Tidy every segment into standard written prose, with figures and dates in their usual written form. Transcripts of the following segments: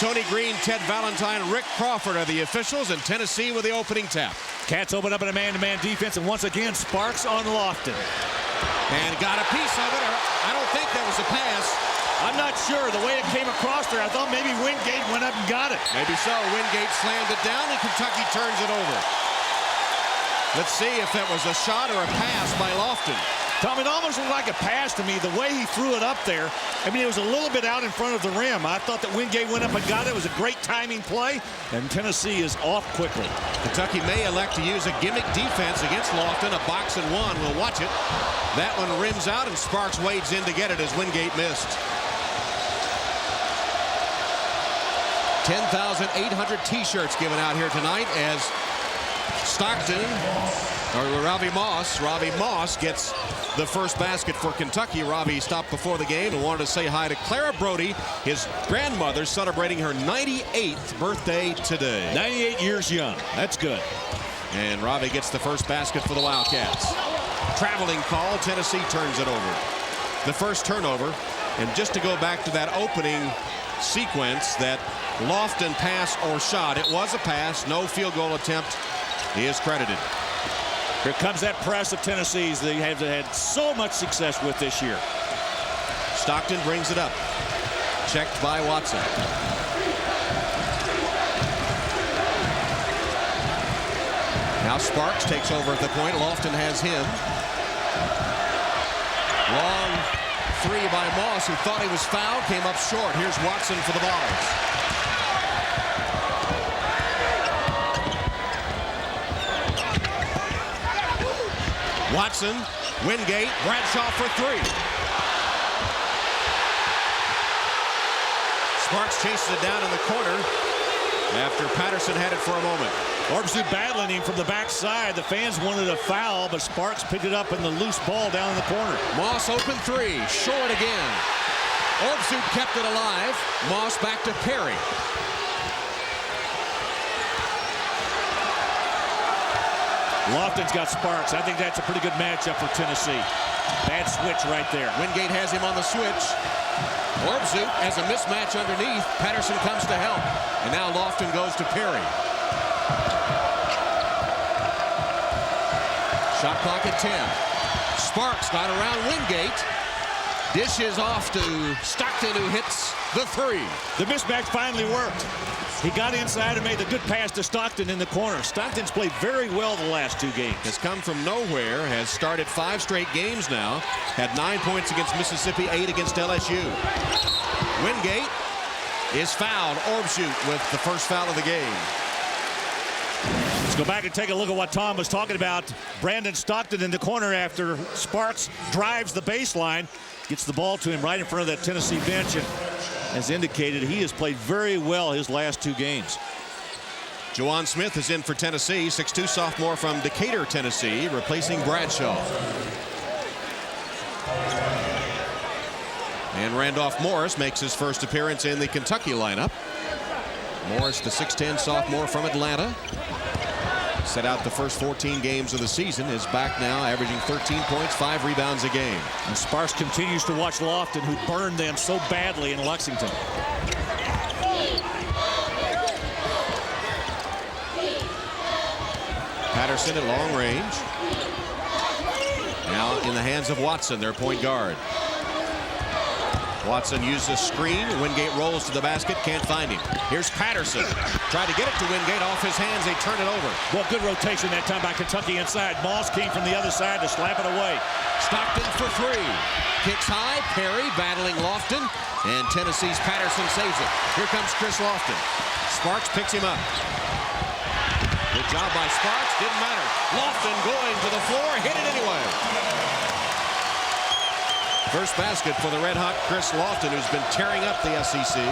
Tony Green, Ted Valentine, Rick Crawford are the officials, and Tennessee with the opening tap. Cats open up in a man-to-man defense, and once again, Sparks on Lofton. And got a piece of it. I don't think that was a pass. I'm not sure. The way it came across there, I thought maybe Wingate went up and got it. Maybe so. Wingate slammed it down, and Kentucky turns it over. Let's see if that was a shot or a pass by Lofton. Tom, it almost looked like a pass to me, the way he threw it up there. I mean, it was a little bit out in front of the rim. I thought that Wingate went up and got it. It was a great timing play, and Tennessee is off quickly. Kentucky may elect to use a gimmick defense against Lofton, a box and one. We'll watch it. That one rims out, and Sparks wades in to get it as Wingate missed. 10,800 T-shirts given out here tonight as Stockton, or Robbie Moss gets the first basket for Kentucky. Robbie stopped before the game and wanted to say hi to Clara Brody, his grandmother, celebrating her 98th birthday today. 98 years young. That's good. And Robbie gets the first basket for the Wildcats. Traveling call. Tennessee turns it over. The first turnover. And just to go back to that opening sequence, that Lofton pass or shot, it was a pass. No field goal attempt. He is credited. Here comes that press of Tennessee's they have had so much success with this year. Stockton brings it up. Checked by Watson. Now Sparks takes over at the point. Lofton has him. Long three by Moss, who thought he was fouled, came up short. Here's Watson for the balls. Watson, Wingate, Bradshaw for three. Sparks chases it down in the corner after Patterson had it for a moment. Orbsuit battling him from the backside. The fans wanted a foul, but Sparks picked it up in the loose ball down in the corner. Moss open three, short again. Orbsuit kept it alive. Moss back to Perry. Lofton's got Sparks. I think that's a pretty good matchup for Tennessee. Bad switch right there. Wingate has him on the switch. Orbsuit has a mismatch underneath. Patterson comes to help. And now Lofton goes to Perry. Shot clock at 10. Sparks got around Wingate. Dishes off to Stockton, who hits the three. The mismatch finally worked. He got inside and made the good pass to Stockton in the corner. Stockton's played very well the last two games. Has come from nowhere, has started 5 straight games now. Had 9 points against Mississippi, 8 against LSU. Wingate is fouled. Orbsuit with the first foul of the game. Let's go back and take a look at what Tom was talking about. Brandon Stockton in the corner after Sparks drives the baseline. Gets the ball to him right in front of that Tennessee bench. And as indicated, he has played very well his last 2 games. Juwan Smith is in for Tennessee, 6'2" sophomore from Decatur, Tennessee, replacing Bradshaw. And Randolph Morris makes his first appearance in the Kentucky lineup. Morris, the 6'10" sophomore from Atlanta. Set out the first 14 games of the season, is back now, averaging 13 points, 5 rebounds a game. And Sparks continues to watch Lofton, who burned them so badly in Lexington. Patterson at long range. Now in the hands of Watson, their point guard. Watson uses a screen. Wingate rolls to the basket, can't find him. Here's Patterson. Tried to get it to Wingate, off his hands, they turn it over. Well, good rotation that time by Kentucky inside. Moss came from the other side to slap it away. Stockton for three. Kicks high, Perry battling Lofton, and Tennessee's Patterson saves it. Here comes Chris Lofton. Sparks picks him up. Good job by Sparks, didn't matter. Lofton going to the floor, hit it anyway. First basket for the red-hot Chris Lofton, who's been tearing up the SEC.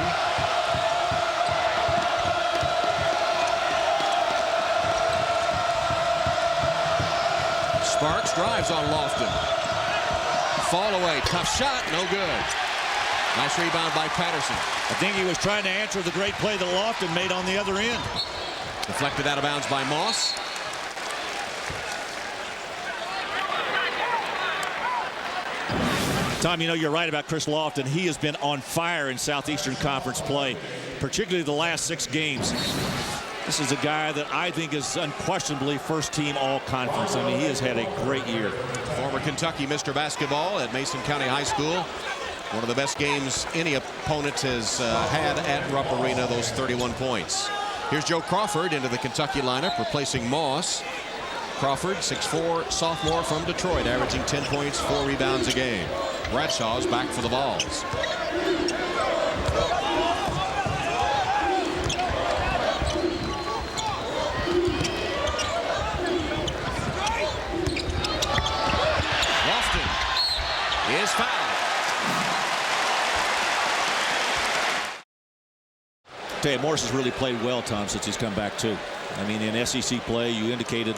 Sparks drives on Lofton. Fall away, tough shot, no good. Nice rebound by Patterson. I think he was trying to answer the great play that Lofton made on the other end. Deflected out of bounds by Moss. Tom, you know, you're right about Chris Lofton. He has been on fire in Southeastern Conference play, particularly the last 6 games. This is a guy that I think is unquestionably first-team all-conference. I mean, he has had a great year. Former Kentucky Mr. Basketball at Mason County High School. One of the best games any opponent has had at Rupp Arena, those 31 points. Here's Joe Crawford into the Kentucky lineup, replacing Moss. Crawford, 6'4", sophomore from Detroit, averaging 10 points, 4 rebounds a game. Bradshaw's back for the Vols. Lofton is fouled. Tell you, Morris has really played well, Tom, since he's come back too. I mean, in SEC play, you indicated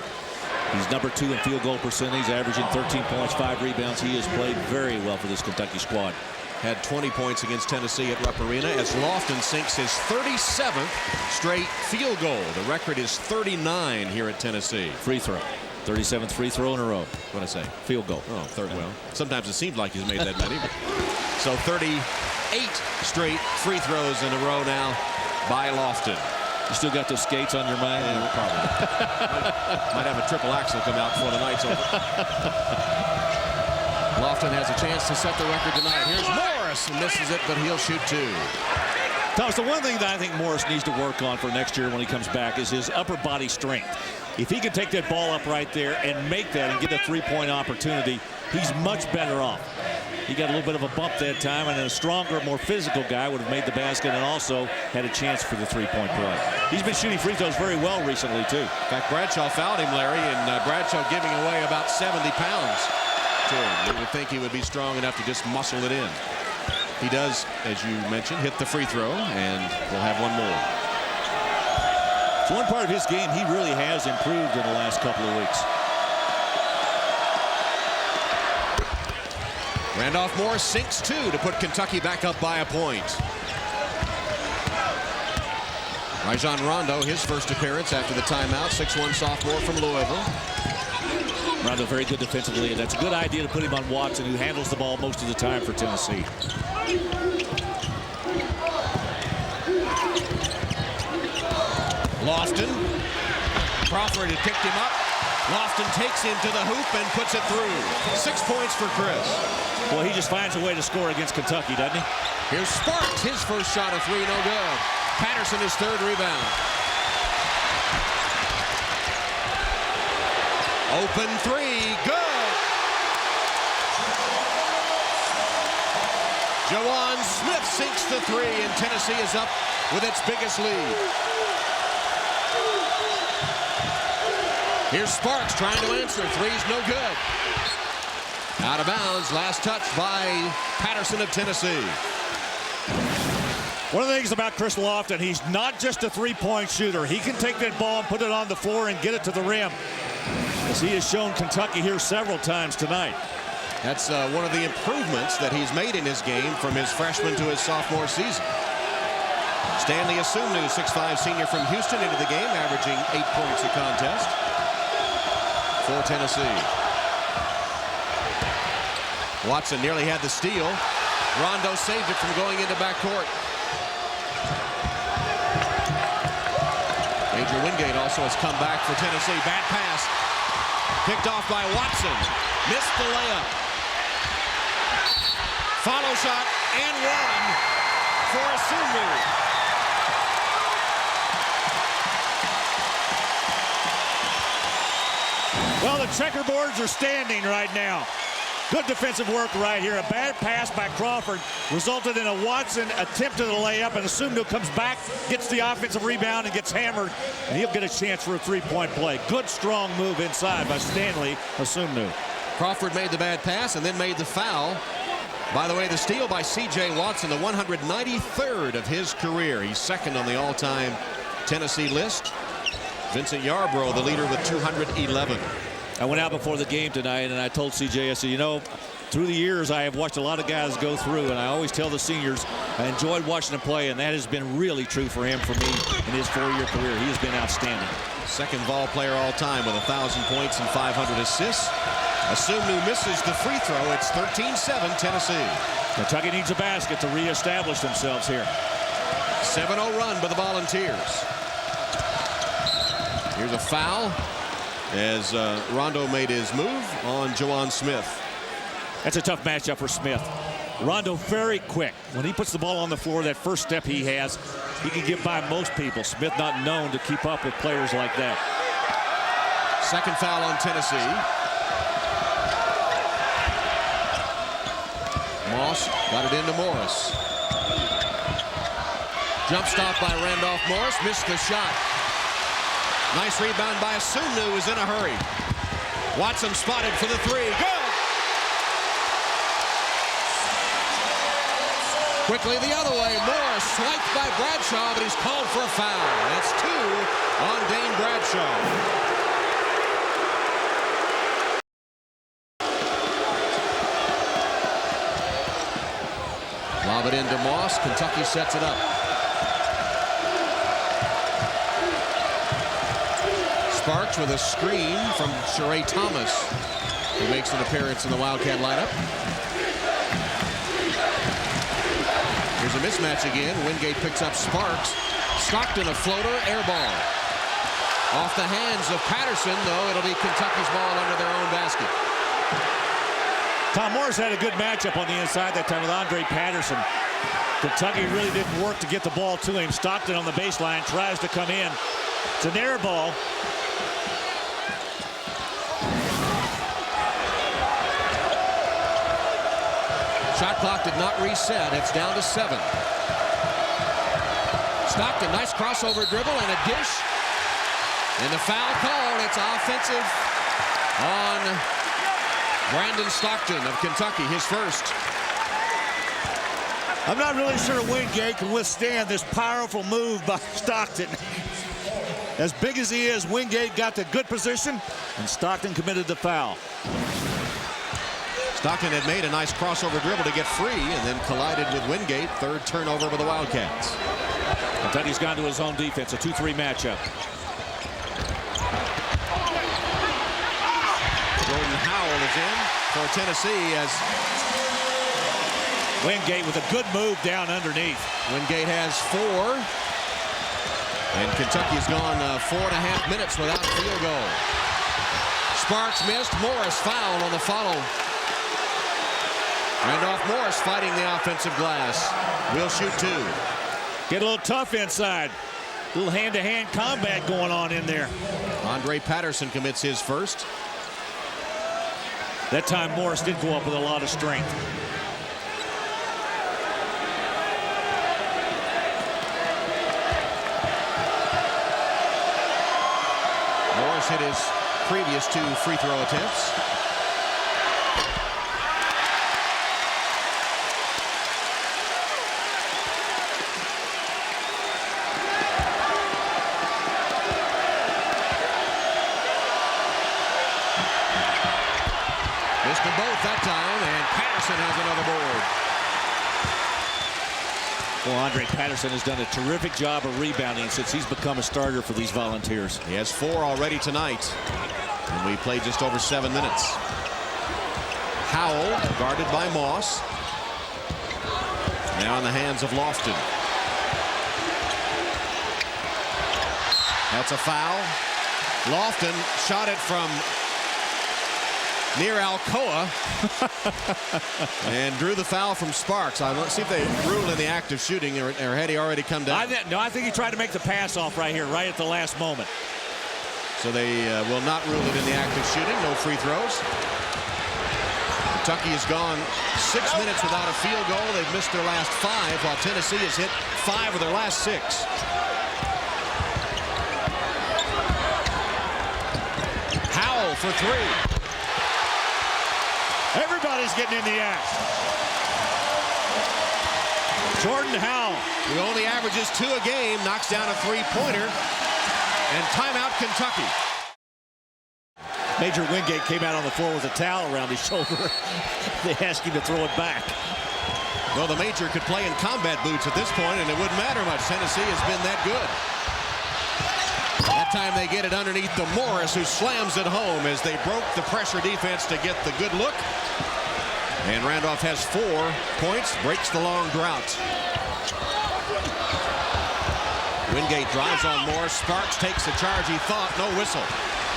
he's number 2 in field goal percentage, averaging 13 points, 5 rebounds. He has played very well for this Kentucky squad. Had 20 points against Tennessee at Rupp Arena as Lofton sinks his 37th straight field goal. The record is 39 here at Tennessee. Free throw. 37th free throw in a row. What'd I say? Field goal. Oh, third. Well, sometimes it seems like he's made that many. So 38 straight free throws in a row now by Lofton. You still got those skates on your mind? Yeah, probably. Might have a triple axel come out before the night's over. Lofton has a chance to set the record tonight. Here's Morris, and misses it, but he'll shoot 2. Thomas, the one thing that I think Morris needs to work on for next year when he comes back is his upper body strength. If he can take that ball up right there and make that and get a 3-point opportunity, he's much better off. He got a little bit of a bump that time, and a stronger, more physical guy would have made the basket and also had a chance for the 3-point play. He's been shooting free throws very well recently, too. In fact, Bradshaw fouled him, Larry, and Bradshaw giving away about 70 pounds to him. You would think he would be strong enough to just muscle it in. He does, as you mentioned, hit the free throw, and we'll have one more. So one part of his game, he really has improved in the last couple of weeks. Randolph Moore sinks 2 to put Kentucky back up by a point. Rajon Rondo, his first appearance after the timeout, 6'1" sophomore from Louisville. Rondo very good defensively, and that's a good idea to put him on Watson, who handles the ball most of the time for Tennessee. Lofton. Crawford had picked him up. Lofton takes him to the hoop and puts it through. 6 points for Chris. Well, he just finds a way to score against Kentucky, doesn't he? Here's Sparks. His first shot of 3, no good. Patterson, his 3rd rebound. Open 3, good. Jawan Smith sinks the 3, and Tennessee is up with its biggest lead. Here's Sparks trying to answer. 3's no good. Out of bounds. Last touch by Patterson of Tennessee. One of the things about Chris Lofton, he's not just a 3-point shooter. He can take that ball and put it on the floor and get it to the rim, as he has shown Kentucky here several times tonight. That's one of the improvements that he's made in his game from his freshman to his sophomore season. Stanley Asumnu, 6'5" senior from Houston, into the game, averaging 8 points a contest for Tennessee. Watson nearly had the steal. Rondo saved it from going into backcourt. Major Wingate also has come back for Tennessee. Bad pass. Picked off by Watson. Missed the layup. Follow shot and one for Asumnu. Well, the checkerboards are standing right now. Good defensive work right here. A bad pass by Crawford resulted in a Watson attempt to the layup, and Asumnu comes back, gets the offensive rebound, and gets hammered, and he'll get a chance for a 3-point play. Good, strong move inside by Stanley Asumnu. Crawford made the bad pass and then made the foul. By the way, the steal by C.J. Watson, the 193rd of his career. He's second on the all-time Tennessee list. Vincent Yarbrough, the leader, with 211. I went out before the game tonight, and I told CJ, I said, you know, through the years, I have watched a lot of guys go through, and I always tell the seniors I enjoyed watching them play, and that has been really true for him, for me, in his 4-year career. He has been outstanding. Second Vol player all time with 1,000 points and 500 assists. XUMO misses the free throw. It's 13-7 Tennessee. Kentucky needs a basket to reestablish themselves here. 7-0 run by the Volunteers. Here's a foul as Rondo made his move on Juwan Smith. That's a tough matchup for Smith. Rondo very quick. When he puts the ball on the floor, that first step he has, he can get by most people. Smith not known to keep up with players like that. Second foul on Tennessee. Moss got it into Morris. Jump stop by Randolph Morris. Missed the shot. Nice rebound by XUMO, who's in a hurry. Watson spotted for the three. Good! Quickly the other way. Morris swiped by Bradshaw, but he's called for a foul. That's 2 on Dane Bradshaw. Lob it into Moss. Kentucky sets it up. Sparks with a screen from Sheree Thomas, who makes an appearance in the Wildcat lineup. Here's a mismatch again. Wingate picks up Sparks. Stockton a floater, air ball. Off the hands of Patterson, though. It'll be Kentucky's ball under their own basket. Tom Morris had a good matchup on the inside that time with Andre Patterson. Kentucky really didn't work to get the ball to him. Stockton on the baseline tries to come in. It's an air ball. Shot clock did not reset. It's down to 7. Stockton, nice crossover dribble and a dish. And the foul call. It's offensive on Brandon Stockton of Kentucky, his first. I'm not really sure Wingate can withstand this powerful move by Stockton. As big as he is, Wingate got the good position, and Stockton committed the foul. Stockton had made a nice crossover dribble to get free and then collided with Wingate. Third turnover for the Wildcats. Kentucky's gone to his own defense, a 2-3 matchup. Jordan Howell is in for Tennessee as Wingate with a good move down underneath. Wingate has 4. And Kentucky's gone 4.5 minutes without a field goal. Sparks missed. Morris fouled on the follow. Randolph Morris fighting the offensive glass. Will shoot 2. Get a little tough inside. A little hand-to-hand combat going on in there. Andre Patterson commits his first. That time Morris did go up with a lot of strength. Morris hit his previous 2 free throw attempts. Missed them both that time, and Patterson has another board. Well, Andre Patterson has done a terrific job of rebounding since he's become a starter for these Volunteers. He has 4 already tonight, and we played just over 7 minutes. Howell guarded by Moss. Now in the hands of Lofton. That's a foul. Lofton shot it from near Alcoa and drew the foul from Sparks. Let's see if they ruled in the act of shooting, or had he already come down? I think he tried to make the pass off right here, right at the last moment. So they will not rule it in the act of shooting. No free throws. Kentucky has gone 6 minutes without a field goal. They've missed their last 5, while Tennessee has hit 5 of their last 6. Howell for 3. Everybody's getting in the act. Jordan Howell, who only averages 2 a game, knocks down a 3-pointer. And timeout Kentucky. Major Wingate came out on the floor with a towel around his shoulder. They asked him to throw it back. Well, the Major could play in combat boots at this point, and it wouldn't matter much. Tennessee has been that good. That time they get it underneath to Morris, who slams it home as they broke the pressure defense to get the good look. And Randolph has 4 points, breaks the long drought. Wingate drives on Morris. Sparks takes the charge. He thought no whistle,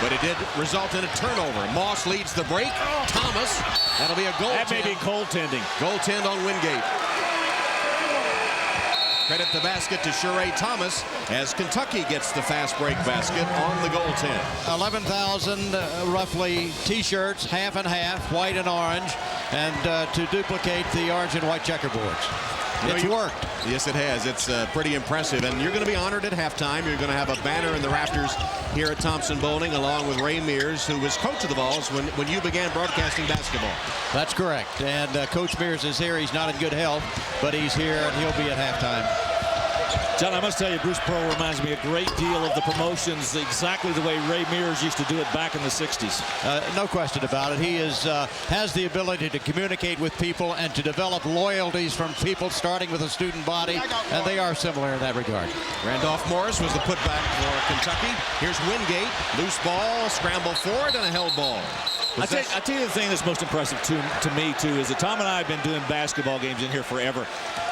but it did result in a turnover. Moss leads the break. Thomas, that'll be a goal. That may be goaltending. Goaltend on Wingate. Credit the basket to Sheree Thomas as Kentucky gets the fast break basket on the goaltend. 11,000 roughly T-shirts, half and half, white and orange, and to duplicate the orange and white checkerboards. It's worked. Yes, it has. It's pretty impressive. And you're going to be honored at halftime. You're going to have a banner in the rafters here at Thompson Bowling, along with Ray Mears, who was coach of the Vols when you began broadcasting basketball. That's correct. And Coach Mears is here. He's not in good health, but he's here, and he'll be at halftime. John, I must tell you, Bruce Pearl reminds me a great deal of the promotions, exactly the way Ray Mears used to do it back in the 60s. No question about it. He has the ability to communicate with people and to develop loyalties from people, starting with a student body, and they are similar in that regard. Randolph Morris was the putback for Kentucky. Here's Wingate. Loose ball, scramble forward, and a held ball. I tell you the thing that's most impressive to me, too, is that Tom and I have been doing basketball games in here forever.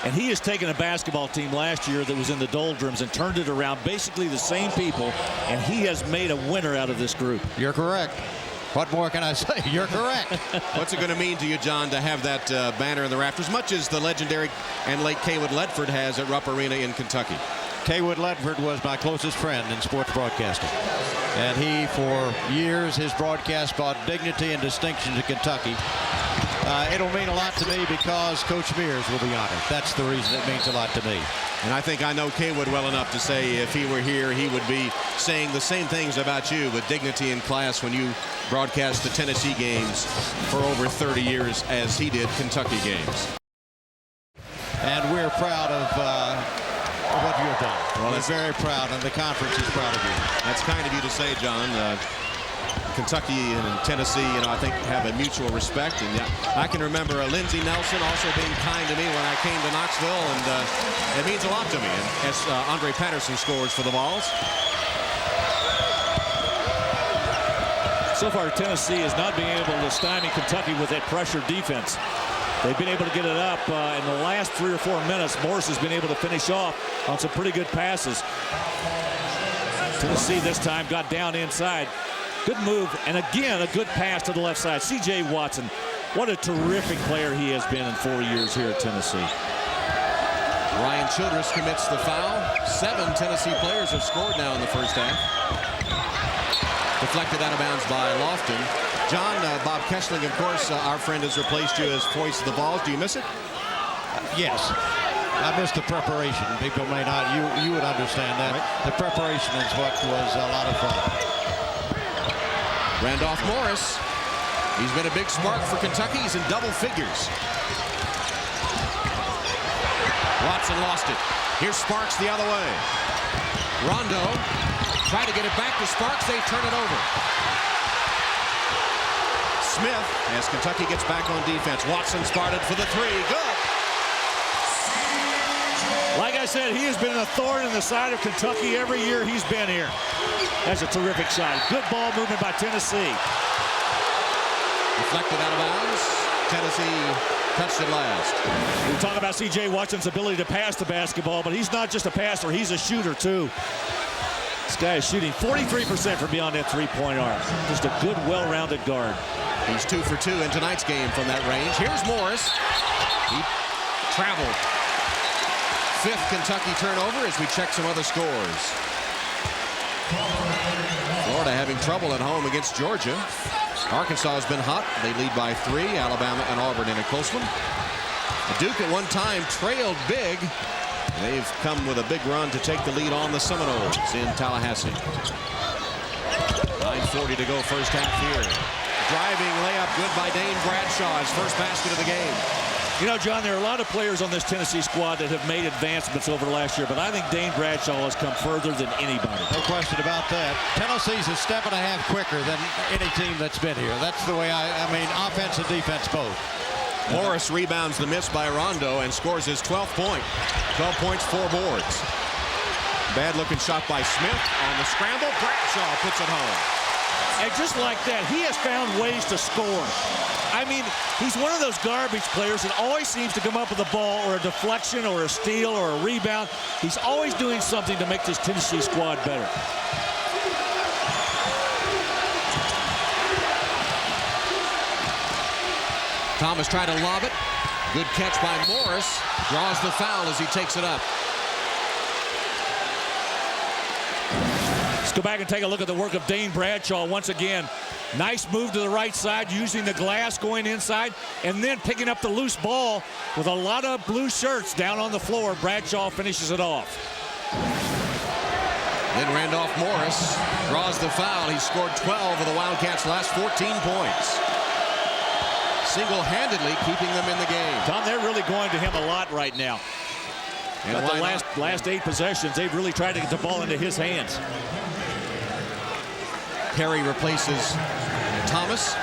And he has taken a basketball team last year that was in the doldrums and turned it around, basically the same people, and he has made a winner out of this group. You're correct. What more can I say? You're correct. What's it going to mean to you, John, to have that banner in the rafters, much as the legendary and late Kaywood Ledford has at Rupp Arena in Kentucky? Kaywood Ledford was my closest friend in sports broadcasting. And he, for years, his broadcast brought dignity and distinction to Kentucky. It'll mean a lot to me because Coach Mears will be honored. That's the reason it means a lot to me. And I think I know Kaywood well enough to say if he were here, he would be saying the same things about you with dignity and class when you broadcast the Tennessee games for over 30 years as he did Kentucky games. And we're proud of what you've done. Well, we're very proud, and the conference is proud of you. That's kind of you to say, John. Kentucky and Tennessee, I think have a mutual respect. And I can remember Lindsey Nelson also being kind to me when I came to Knoxville, and it means a lot to me. And as Andre Patterson scores for the Vols. So far, Tennessee is not being able to stymie Kentucky with that pressure defense. They've been able to get it up in the last 3 or 4 minutes. Morris has been able to finish off on some pretty good passes. Tennessee this time got down inside. Good move, and again, a good pass to the left side. C.J. Watson, what a terrific player he has been in 4 years here at Tennessee. Ryan Childress commits the foul. 7 Tennessee players have scored now in the first half. Deflected out of bounds by Lofton. John, Bob Kessling, of course, our friend, has replaced you as voice of the Vols. Do you miss it? Yes. I missed the preparation. People may not. You would understand that. Right. The preparation is what was a lot of fun. Randolph Morris. He's been a big spark for Kentucky. He's in double figures. Watson lost it. Here's Sparks the other way. Rondo trying to get it back to Sparks. They turn it over. Smith, as Kentucky gets back on defense. Watson started for the 3. Good. Like I said, he has been a thorn in the side of Kentucky every year he's been here. That's a terrific shot. Good ball movement by Tennessee. Deflected out of bounds. Tennessee touched it last. We talk about C.J. Watson's ability to pass the basketball, but he's not just a passer, he's a shooter too. This guy is shooting 43% from beyond that three-point arc. Just a good, well-rounded guard. He's 2 for 2 in tonight's game from that range. Here's Morris. He traveled. 5th Kentucky turnover as we check some other scores. Florida having trouble at home against Georgia. Arkansas has been hot. They lead by 3. Alabama and Auburn in a close one. Duke at one time trailed big. They've come with a big run to take the lead on the Seminoles in Tallahassee. 9:40 to go first half here. Driving layup good by Dane Bradshaw, his first basket of the game. You know, John, there are a lot of players on this Tennessee squad that have made advancements over last year, but I think Dane Bradshaw has come further than anybody. No question about that. Tennessee's a step and a half quicker than any team that's been here. That's the way I mean, offense and defense both. Morris rebounds the miss by Rondo and scores his 12th point. 12 points, 4 boards. Bad-looking shot by Smith on the scramble. Bradshaw puts it home. And just like that, he has found ways to score. I mean, he's one of those garbage players that always seems to come up with a ball or a deflection or a steal or a rebound. He's always doing something to make this Tennessee squad better. Thomas tried to lob it. Good catch by Morris. Draws the foul as he takes it up. Let's go back and take a look at the work of Dane Bradshaw once again. Nice move to the right side, using the glass, going inside, and then picking up the loose ball with a lot of blue shirts down on the floor. Bradshaw finishes it off. Then Randolph Morris draws the foul. He scored 12 of the Wildcats' last 14 points. Single-handedly keeping them in the game. Tom, they're really going to him a lot right now. And but the last 8 possessions, they've really tried to get the ball into his hands. Perry replaces Thomas.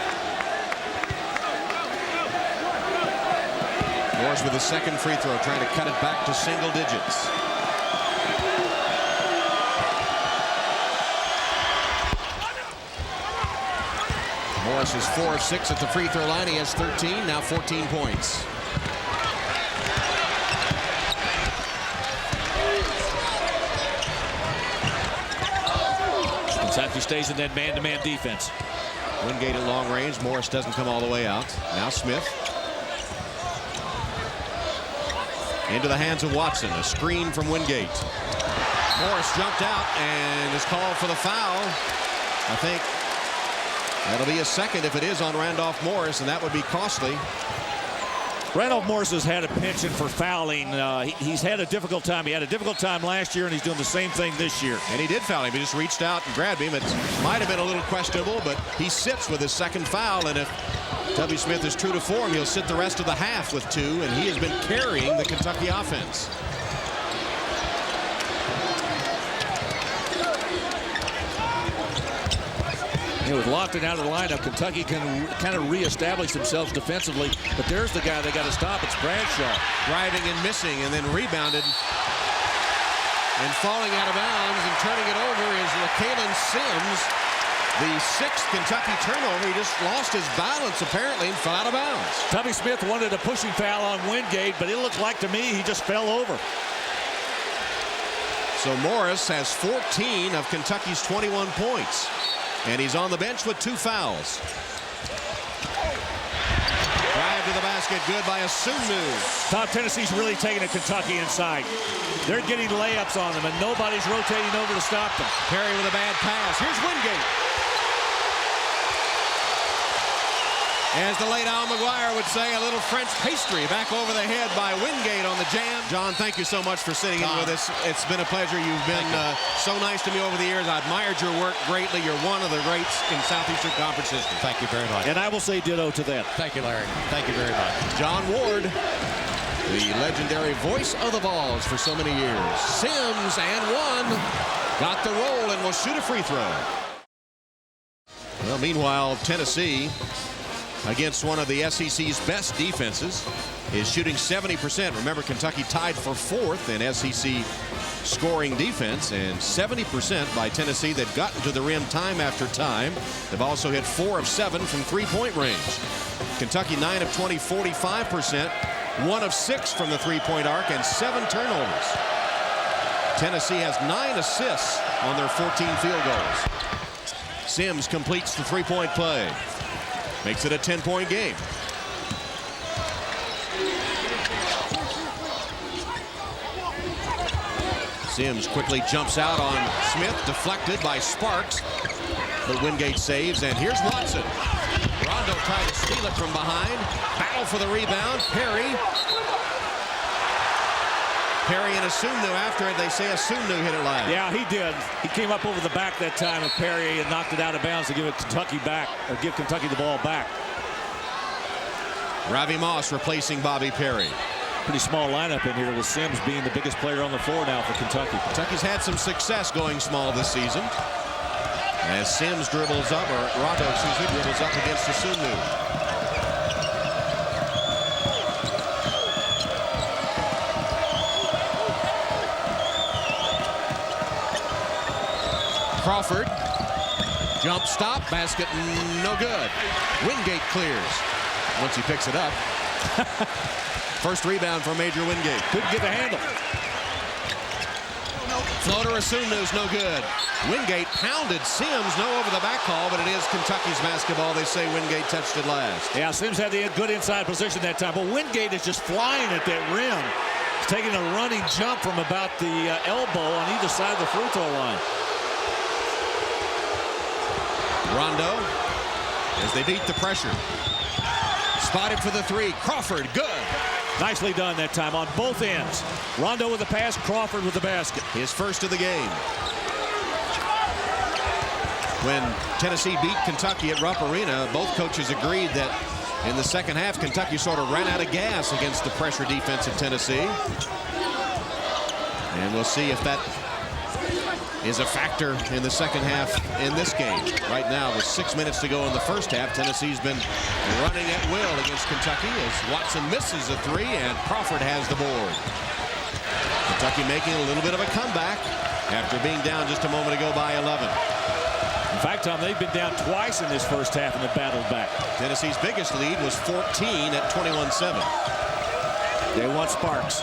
Morris with a second free throw, trying to cut it back to single digits. Morris is 4 of 6 at the free throw line. He has 13, now 14 points. Kentucky stays in that man-to-man defense. Wingate at long range. Morris doesn't come all the way out. Now Smith. Into the hands of Watson. A screen from Wingate. Morris jumped out and is called for the foul. I think that'll be a second if it is on Randolph Morris, and that would be costly. Randolph Morris has had a penchant for fouling. He's had a difficult time. He had a difficult time last year, and he's doing the same thing this year. And he did foul him. He just reached out and grabbed him. It might have been a little questionable, but he sits with his second foul. And if W. Smith is true to form, he'll sit the rest of the half with 2, and he has been carrying the Kentucky offense. With Lofton out of the lineup, Kentucky can kind of reestablish themselves defensively. But there's the guy they got to stop. It's Bradshaw. Driving and missing, and then rebounded. And falling out of bounds and turning it over is LaKalen Sims. The 6th Kentucky turnover. He just lost his balance, apparently, and fell out of bounds. Tubby Smith wanted a pushing foul on Wingate, but it looked like to me he just fell over. So Morris has 14 of Kentucky's 21 points. And he's on the bench with 2 fouls. Drive to the basket, good by XUMO. Tom, Tennessee's really taking it Kentucky inside. They're getting layups on them, and nobody's rotating over to stop them. Perry with a bad pass. Here's Wingate. As the late Al McGuire would say, a little French pastry back over the head by Wingate on the jam. John, thank you so much for sitting in with us. It's been a pleasure. You've been so nice to me over the years. I admired your work greatly. You're one of the greats in Southeastern Conference history. Thank you very much. And I will say ditto to that. Thank you, Larry. Thank you very much. John Ward, the legendary voice of the Vols for so many years. Sims and 1. Got the roll and will shoot a free throw. Well, meanwhile, Tennessee, against one of the SEC's best defenses, is shooting 70%. Remember, Kentucky tied for 4th in SEC scoring defense, and 70% by Tennessee. They've gotten to the rim time after time. They've also hit 4 of 7 from three-point range. Kentucky 9 of 20, 45%, 1 of 6 from the three-point arc, and 7 turnovers. Tennessee has 9 assists on their 14 field goals. Sims completes the three-point play. Makes it a 10-point game. Sims quickly jumps out on Smith, deflected by Sparks. But Wingate saves, and here's Watson. Rondo tried to steal it from behind. Battle for the rebound. Perry and XUMO after it. They say XUMO hit it last. Yeah, he did. He came up over the back that time of Perry and knocked it out of bounds to give it Kentucky back, or give Kentucky the ball back. Ravi Moss replacing Bobby Perry. Pretty small lineup in here with Sims being the biggest player on the floor now for Kentucky. Kentucky's had some success going small this season. As Sims dribbles up, or Rondo, dribbles up against XUMO. Crawford. Jump stop. Basket no good. Wingate clears once he picks it up. First rebound for Major Wingate. Couldn't get the handle. Floater Asumnu's no good. Wingate pounded Sims. No over the back call, but it is Kentucky's basketball. They say Wingate touched it last. Yeah, Sims had the good inside position that time, but Wingate is just flying at that rim. He's taking a running jump from about the elbow on either side of the free throw line. Rondo, as they beat the pressure. Spotted for the three. Crawford, good. Nicely done that time on both ends. Rondo with the pass, Crawford with the basket. His first of the game. When Tennessee beat Kentucky at Rupp Arena, both coaches agreed that in the second half, Kentucky sort of ran out of gas against the pressure defense of Tennessee. And we'll see if that is a factor in the second half in this game. Right now, with 6 minutes to go in the first half, Tennessee's been running at will against Kentucky as Watson misses a three and Crawford has the board. Kentucky making a little bit of a comeback after being down just a moment ago by 11. In fact, Tom, they've been down twice in this first half and have battled back. Tennessee's biggest lead was 14 at 21-7. They want Sparks.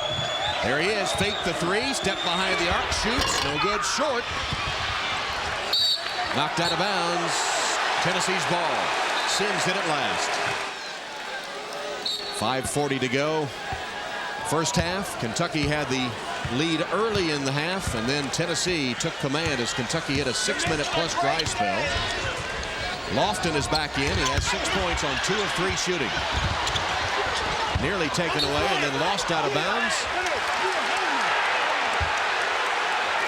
There he is, fake the three, step behind the arc, shoots, no good, short. Knocked out of bounds, Tennessee's ball. Sims hit it last. 5:40 to go. First half, Kentucky had the lead early in the half, and then Tennessee took command as Kentucky hit a 6-minute plus dry spell. Lofton is back in, he has 6 points on 2 of 3 shooting. Nearly taken away and then lost out of bounds.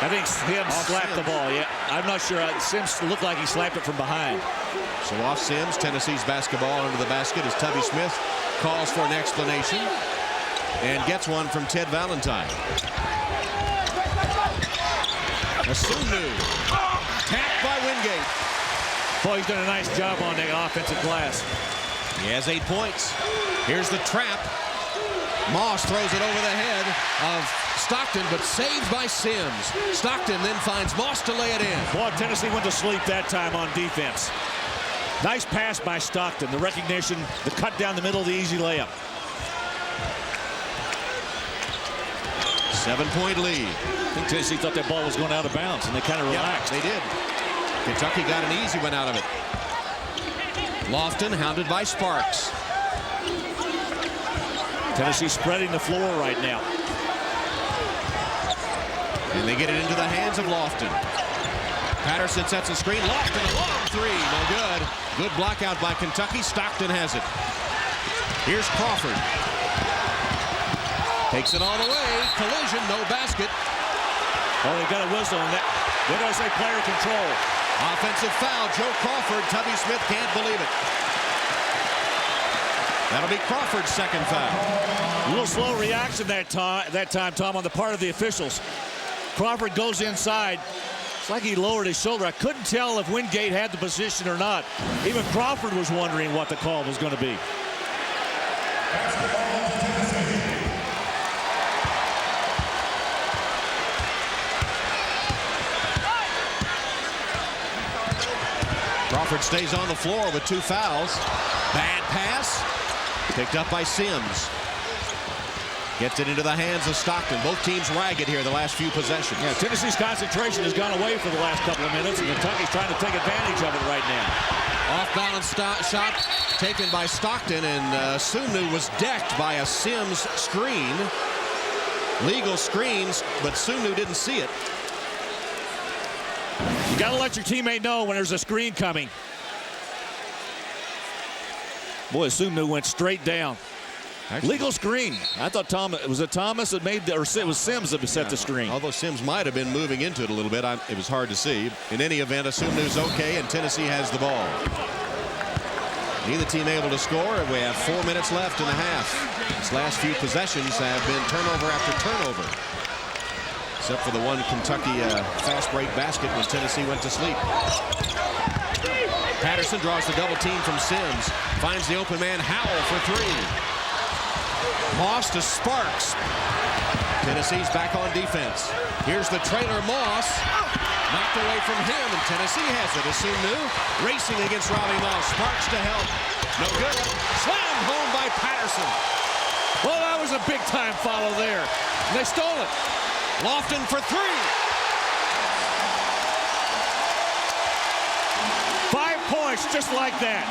I think Sims slapped the ball. Yeah, I'm not sure. Sims looked like he slapped it from behind. So off Sims, Tennessee's basketball under the basket as Tubby Smith calls for an explanation and gets one from Ted Valentine. Asumnu, tapped by Wingate. Boy, he's done a nice job on that offensive glass. He has 8 points. Here's the trap. Moss throws it over the head of Stockton, but saved by Sims. Stockton then finds Moss to lay it in. Boy, Tennessee went to sleep that time on defense. Nice pass by Stockton. The recognition, the cut down the middle, the easy layup. 7-point lead. I think Tennessee thought that ball was going out of bounds, and they kind of relaxed. They did. Kentucky got an easy one out of it. Lofton hounded by Sparks. Tennessee spreading the floor right now. And they get it into the hands of Lofton. Patterson sets a screen. Lofton, a long three. No good. Good block out by Kentucky. Stockton has it. Here's Crawford. Takes it all the way. Collision, no basket. Oh, they got a whistle on that. They're going to say player control. Offensive foul. Joe Crawford. Tubby Smith can't believe it. That'll be Crawford's second foul. A little slow reaction that time, Tom, on the part of the officials. Crawford goes inside. It's like he lowered his shoulder. I couldn't tell if Wingate had the position or not. Even Crawford was wondering what the call was going to be. Crawford stays on the floor with 2 fouls. Bad pass. Picked up by Sims. Gets it into the hands of Stockton. Both teams ragged here the last few possessions. Yeah, Tennessee's concentration has gone away for the last couple of minutes, and Kentucky's trying to take advantage of it right now. Off-balance shot taken by Stockton, and Asumnu was decked by a Sims screen. Legal screens, but Asumnu didn't see it. You got to let your teammate know when there's a screen coming. Boy, Asumnu went straight down. Actually, legal screen. I thought was it Thomas that made, or it was Sims that set the screen. Although Sims might have been moving into it a little bit, it was hard to see. In any event, Asumnu's okay, and Tennessee has the ball. Neither team able to score. We have 4 minutes left in the half. These last few possessions have been turnover after turnover, except for the one Kentucky fast break basket when Tennessee went to sleep. Patterson draws the double team from Sims. Finds the open man Howell for 3. Moss to Sparks. Tennessee's back on defense. Here's the trailer Moss. Knocked away from him, and Tennessee has it. As soon knew, racing against Robbie Moss. Sparks to help. No good. Slammed home by Patterson. Well, that was a big-time follow there. And they stole it. Lofton for three. 5 points just like that.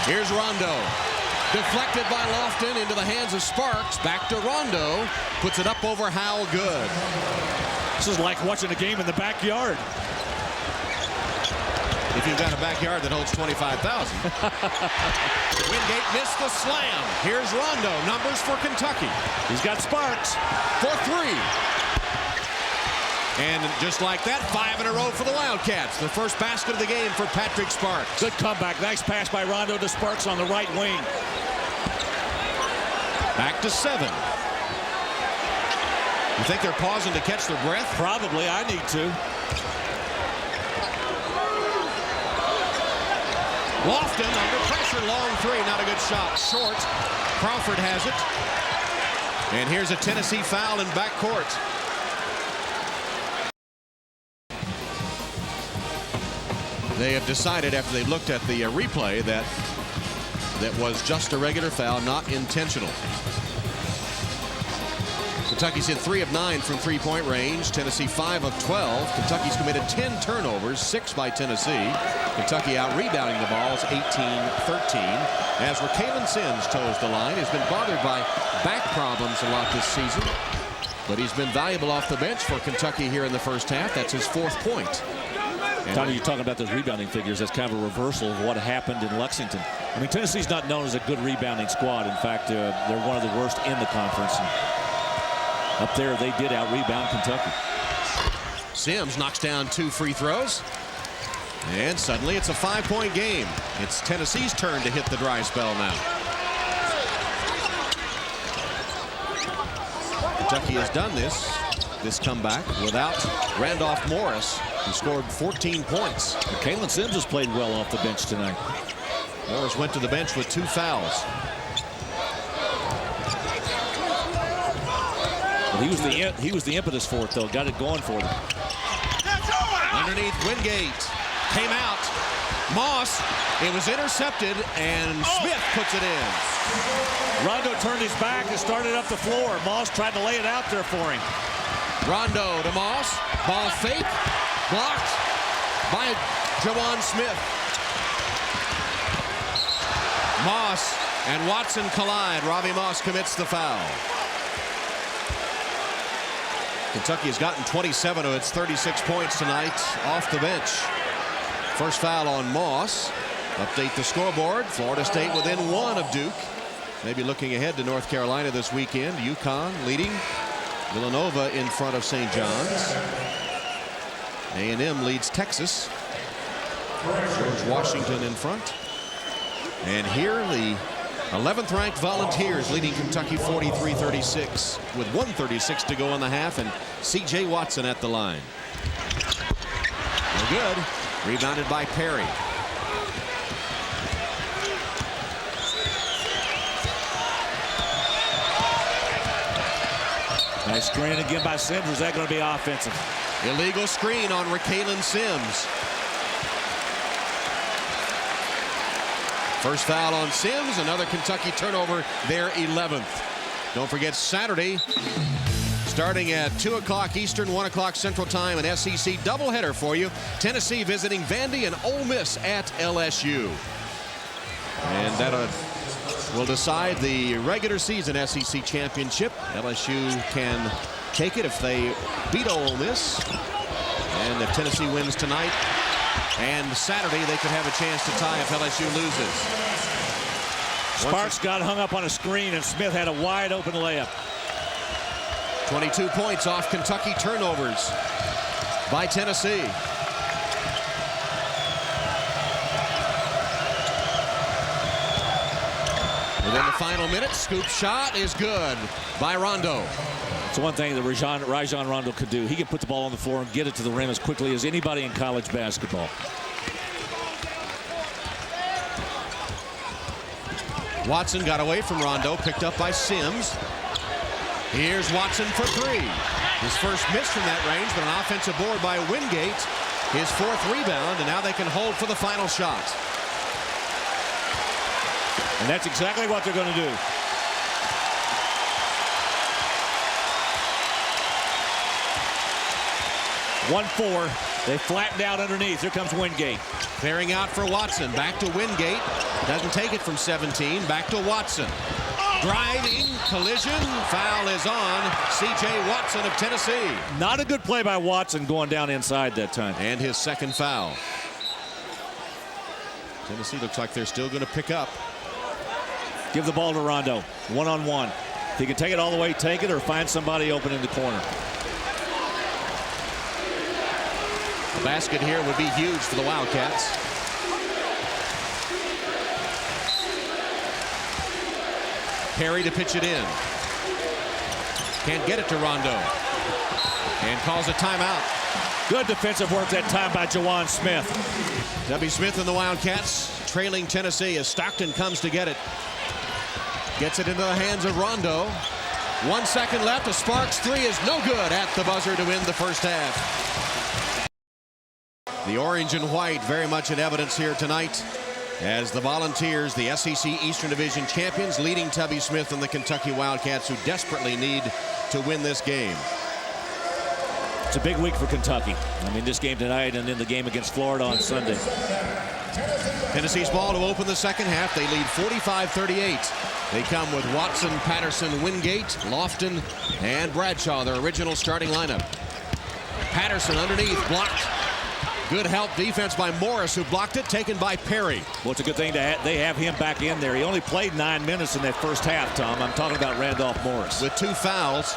Here's Rondo. Deflected by Lofton into the hands of Sparks. Back to Rondo. Puts it up over Howell. Good. This is like watching a game in the backyard. If you've got a backyard that holds 25,000. Wingate missed the slam. Here's Rondo. Numbers for Kentucky. He's got Sparks. For three. And just like that, 5 in a row for the Wildcats. The first basket of the game for Patrick Sparks. Good comeback. Nice pass by Rondo to Sparks on the right wing. Back to 7. You think they're pausing to catch their breath? Probably. I need to. Lofton under pressure. Long three. Not a good shot. Short. Crawford has it. And here's a Tennessee foul in backcourt. They have decided after they looked at the replay that was just a regular foul, not intentional. Kentucky's hit 3 of 9 from three-point range. Tennessee 5 of 12. Kentucky's committed 10 turnovers, 6 by Tennessee. Kentucky out-rebounding the balls 18-13. As Rajon Sims toes the line, has been bothered by back problems a lot this season. But he's been valuable off the bench for Kentucky here in the first half. That's his 4th point. Tony, you're talking about those rebounding figures. That's kind of a reversal of what happened in Lexington. I mean, Tennessee's not known as a good rebounding squad. In fact, they're one of the worst in the conference. And up there, they did out-rebound Kentucky. Sims knocks down 2 free throws. And suddenly it's a 5-point game. It's Tennessee's turn to hit the dry spell now. Kentucky has done this comeback without Randolph Morris, who scored 14 points. Rajon Sims has played well off the bench tonight. Morris went to the bench with 2 fouls. Well, he was the impetus for it, though. Got it going for them. Underneath, Wingate came out. Moss, it was intercepted, and Smith puts it in. Rondo turned his back and started up the floor. Moss tried to lay it out there for him. Rondo to Moss. Ball fake. Blocked by Jawan Smith. Moss and Watson collide. Robbie Moss commits the foul. Kentucky has gotten 27 of its 36 points tonight off the bench. First foul on Moss. Update the scoreboard. Florida State within 1 of Duke. Maybe looking ahead to North Carolina this weekend. UConn leading. Villanova in front of St. John's. A&M leads Texas. George Washington in front. And here the 11th ranked Volunteers leading Kentucky 43-36 with 1:36 to go in the half, and C.J. Watson at the line. No good. Rebounded by Perry. Nice screen again by Sims. Is that going to be offensive? Illegal screen on Rajon Sims. First foul on Sims. Another Kentucky turnover, their 11th. Don't forget Saturday, starting at 2 o'clock Eastern, 1 o'clock Central Time, an SEC doubleheader for you. Tennessee visiting Vandy and Ole Miss at LSU. And that will decide the regular season SEC championship. LSU can take it if they beat Ole Miss. And if Tennessee wins tonight and Saturday, they could have a chance to tie if LSU loses. Sparks got hung up on a screen, and Smith had a wide open layup. 22 points off Kentucky turnovers by Tennessee. Within the final minute, scoop shot is good by Rondo. It's one thing that Rajon Rondo could do. He can put the ball on the floor and get it to the rim as quickly as anybody in college basketball. Watson got away from Rondo, picked up by Sims. Here's Watson for three. His first miss from that range, but an offensive board by Wingate. His fourth rebound, and now they can hold for the final shot. And that's exactly what they're going to do. (1-4). They flattened out underneath. Here comes Wingate. Clearing out for Watson. Back to Wingate. Doesn't take it from 17. Back to Watson. Driving, collision, foul is on C.J. Watson of Tennessee. Not a good play by Watson going down inside that time. And his second foul. Tennessee looks like they're still going to pick up. Give the ball to Rondo. One-on-one. If he can take it all the way, take it, or find somebody open in the corner. The basket here would be huge for the Wildcats. Perry to pitch it in. Can't get it to Rondo. And calls a timeout. Good defensive work that time by Jawan Smith. W. Smith and the Wildcats trailing Tennessee as Stockton comes to get it. Gets it into the hands of Rondo. 1 second left. A Sparks three is no good at the buzzer to end the first half. The orange and white very much in evidence here tonight as the Volunteers, the SEC Eastern Division champions, leading Tubby Smith and the Kentucky Wildcats, who desperately need to win this game. It's a big week for Kentucky. I mean, this game tonight and then the game against Florida on Sunday. Tennessee's ball to open the second half. They lead 45-38. They come with Watson, Patterson, Wingate, Lofton, and Bradshaw, their original starting lineup. Patterson underneath, blocked. Good help defense by Morris, who blocked it, taken by Perry. Well, it's a good thing they have him back in there. He only played 9 minutes in that first half, Tom. I'm talking about Randolph Morris. With 2 fouls.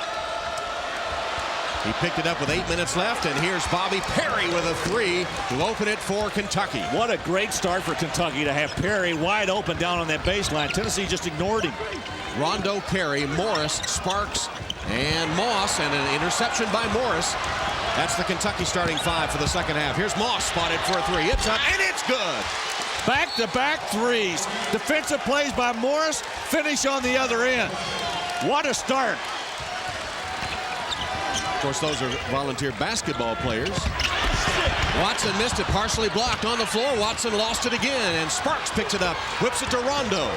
He picked it up with 8 minutes left, and here's Bobby Perry with a three to open it for Kentucky. What a great start for Kentucky to have Perry wide open down on that baseline. Tennessee just ignored him. Rondo, Perry, Morris, Sparks, and Moss, and an interception by Morris. That's the Kentucky starting five for the second half. Here's Moss spotted for a three. It's up, and it's good. Back-to-back threes. Defensive plays by Morris, finish on the other end. What a start. Of course, those are Volunteer basketball players. Watson missed it, partially blocked on the floor. Watson lost it again, and Sparks picks it up, whips it to Rondo.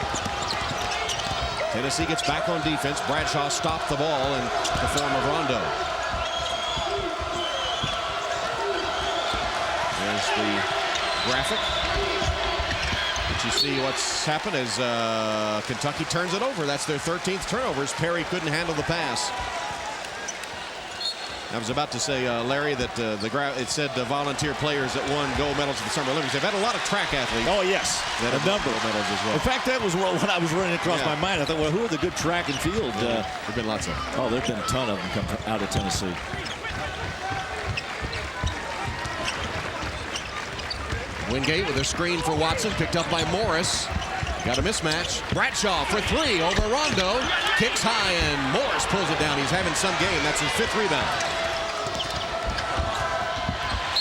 Tennessee gets back on defense. Bradshaw stopped the ball in the form of Rondo. There's the graphic. But you see what's happened as Kentucky turns it over. That's their 13th turnover as Perry couldn't handle the pass. I was about to say, Larry, that it said Volunteer players that won gold medals at the Summer Olympics. They've had a lot of track athletes. Oh, yes. That have number gold medals as well. In fact, that was what I was running across my mind. I thought, well, who are the good track and field? There have been lots of them. Oh, there have been a ton of them come out of Tennessee. Wingate with a screen for Watson, picked up by Morris. Got a mismatch. Bradshaw for three over Rondo. Kicks high, and Morris pulls it down. He's having some game. That's his 5th rebound.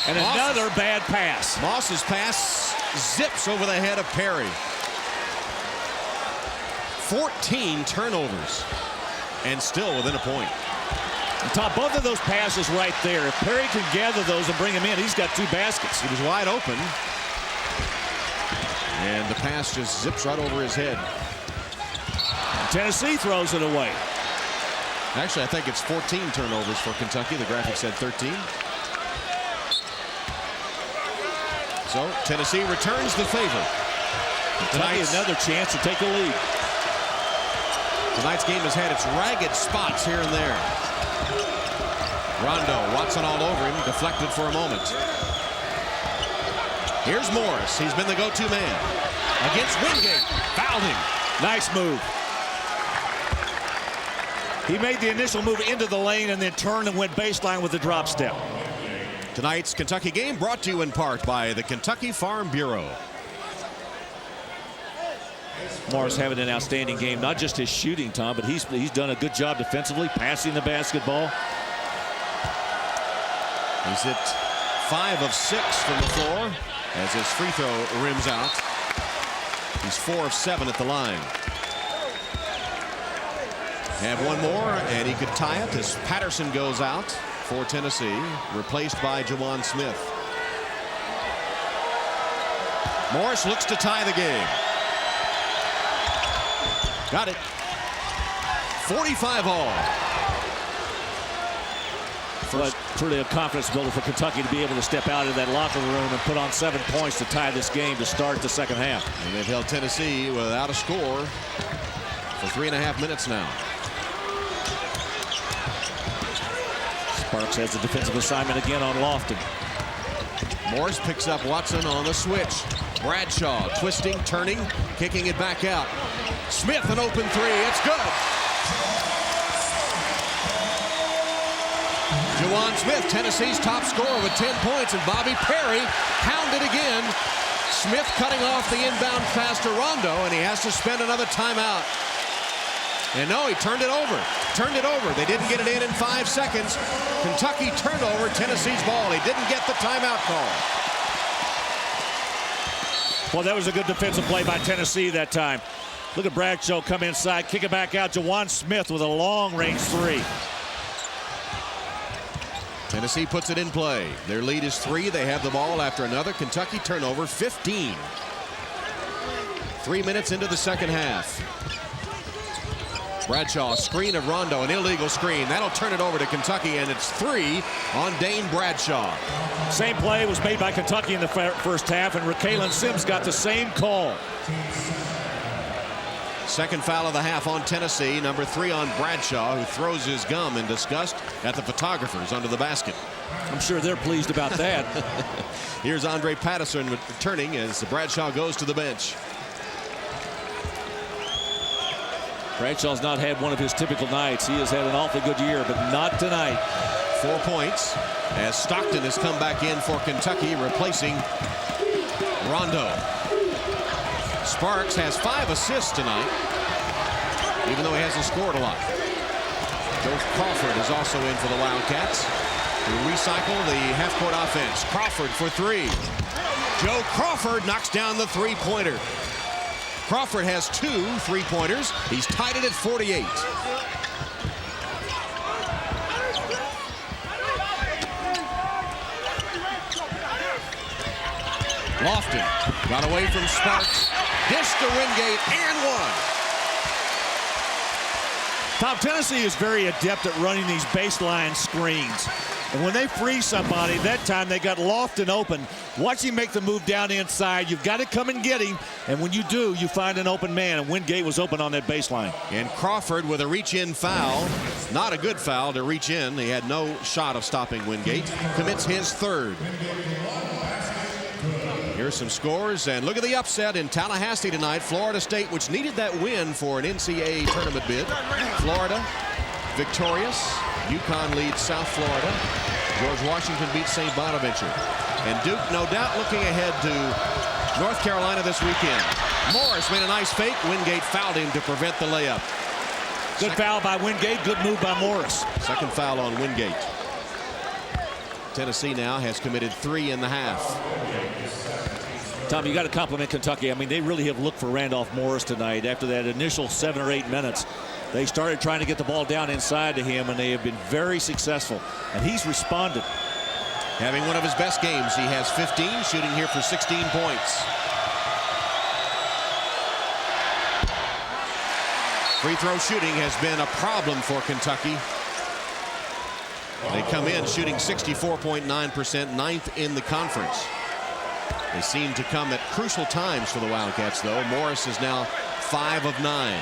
And another bad pass. Moss's pass zips over the head of Perry. 14 turnovers, and still within a point. Tom, both of those passes right there. If Perry can gather those and bring them in, he's got 2 baskets. He was wide open. And the pass just zips right over his head. Tennessee throws it away. Actually, I think it's 14 turnovers for Kentucky. The graphic said 13. So Tennessee returns the favor. Tonight's another chance to take a lead. Tonight's game has had its ragged spots here and there. Rondo, Watson all over him, deflected for a moment. Here's Morris. He's been the go-to man. Against Wingate. Fouled him. Nice move. He made the initial move into the lane and then turned and went baseline with the drop step. Tonight's Kentucky game brought to you in part by the Kentucky Farm Bureau. Morris having an outstanding game. Not just his shooting, Tom, but he's done a good job defensively, passing the basketball. He's hit 5 of 6 from the floor as his free throw rims out. He's 4 of 7 at the line. have one more, and he could tie it as Patterson goes out for Tennessee, replaced by Jawan Smith. Morris looks to tie the game. Got it. 45 all. But truly a confidence builder for Kentucky to be able to step out of that locker room and put on 7 points to tie this game to start the second half. And they've held Tennessee without a score for 3.5 minutes now. Sparks has the defensive assignment again on Lofton. Morris picks up Watson on the switch. Bradshaw twisting, turning, kicking it back out. Smith an open three. It's good. Jawan Smith, Tennessee's top scorer with 10 points, and Bobby Perry pounded again. Smith cutting off the inbound pass to Rondo, and he has to spend another timeout. And no, he turned it over. Turned it over. They didn't get it in 5 seconds. Kentucky turned over Tennessee's ball. He didn't get the timeout call. Well, that was a good defensive play by Tennessee that time. Look at Bradshaw come inside, kick it back out. Jawan Smith with a long-range three. Tennessee puts it in play. Their lead is 3. They have the ball after another Kentucky turnover, 15. 3 minutes into the second half. Bradshaw, screen of Rondo, an illegal screen. That'll turn it over to Kentucky, and it's 3 on Dane Bradshaw. Same play was made by Kentucky in the first half, and Raquelin Sims got the same call. Second foul of the half on Tennessee. Number 3 on Bradshaw, who throws his gum in disgust at the photographers under the basket. I'm sure they're pleased about that. Here's Andre Patterson returning as Bradshaw goes to the bench. Bradshaw's not had one of his typical nights. He has had an awfully good year, but not tonight. 4 points as Stockton has come back in for Kentucky, replacing Rondo. Sparks has 5 assists tonight, even though he hasn't scored a lot. Joe Crawford is also in for the Wildcats, who recycle the half-court offense. Crawford for 3. Joe Crawford knocks down the three-pointer. Crawford has 2 3-pointers. He's tied it at 48. Lofton got away from Sparks. Dish to Wingate and one. Tom, Tennessee is very adept at running these baseline screens. And when they free somebody, that time they got Lofton open. Watch him make the move down inside. You've got to come and get him. And when you do, you find an open man. And Wingate was open on that baseline. And Crawford with a reach-in foul. Not a good foul to reach in. He had no shot of stopping Wingate. Commits his 3rd. Here's some scores, and look at the upset in Tallahassee tonight. Florida State, which needed that win for an NCAA tournament bid. Florida victorious. UConn leads South Florida. George Washington beats St. Bonaventure. And Duke, no doubt, looking ahead to North Carolina this weekend. Morris made a nice fake. Wingate fouled him to prevent the layup. Good foul by Wingate. Good move by Morris. Second foul on Wingate. Tennessee now has committed 3 in the half. Tom, you got to compliment Kentucky. I mean, they really have looked for Randolph Morris tonight. After that initial 7 or 8 minutes, they started trying to get the ball down inside to him, and they have been very successful. And he's responded. Having one of his best games. He has 15, shooting here for 16 points. Free throw shooting has been a problem for Kentucky. They come in shooting 64.9%, 9th in the conference. They seem to come at crucial times for the Wildcats, though. Morris is now 5 of 9.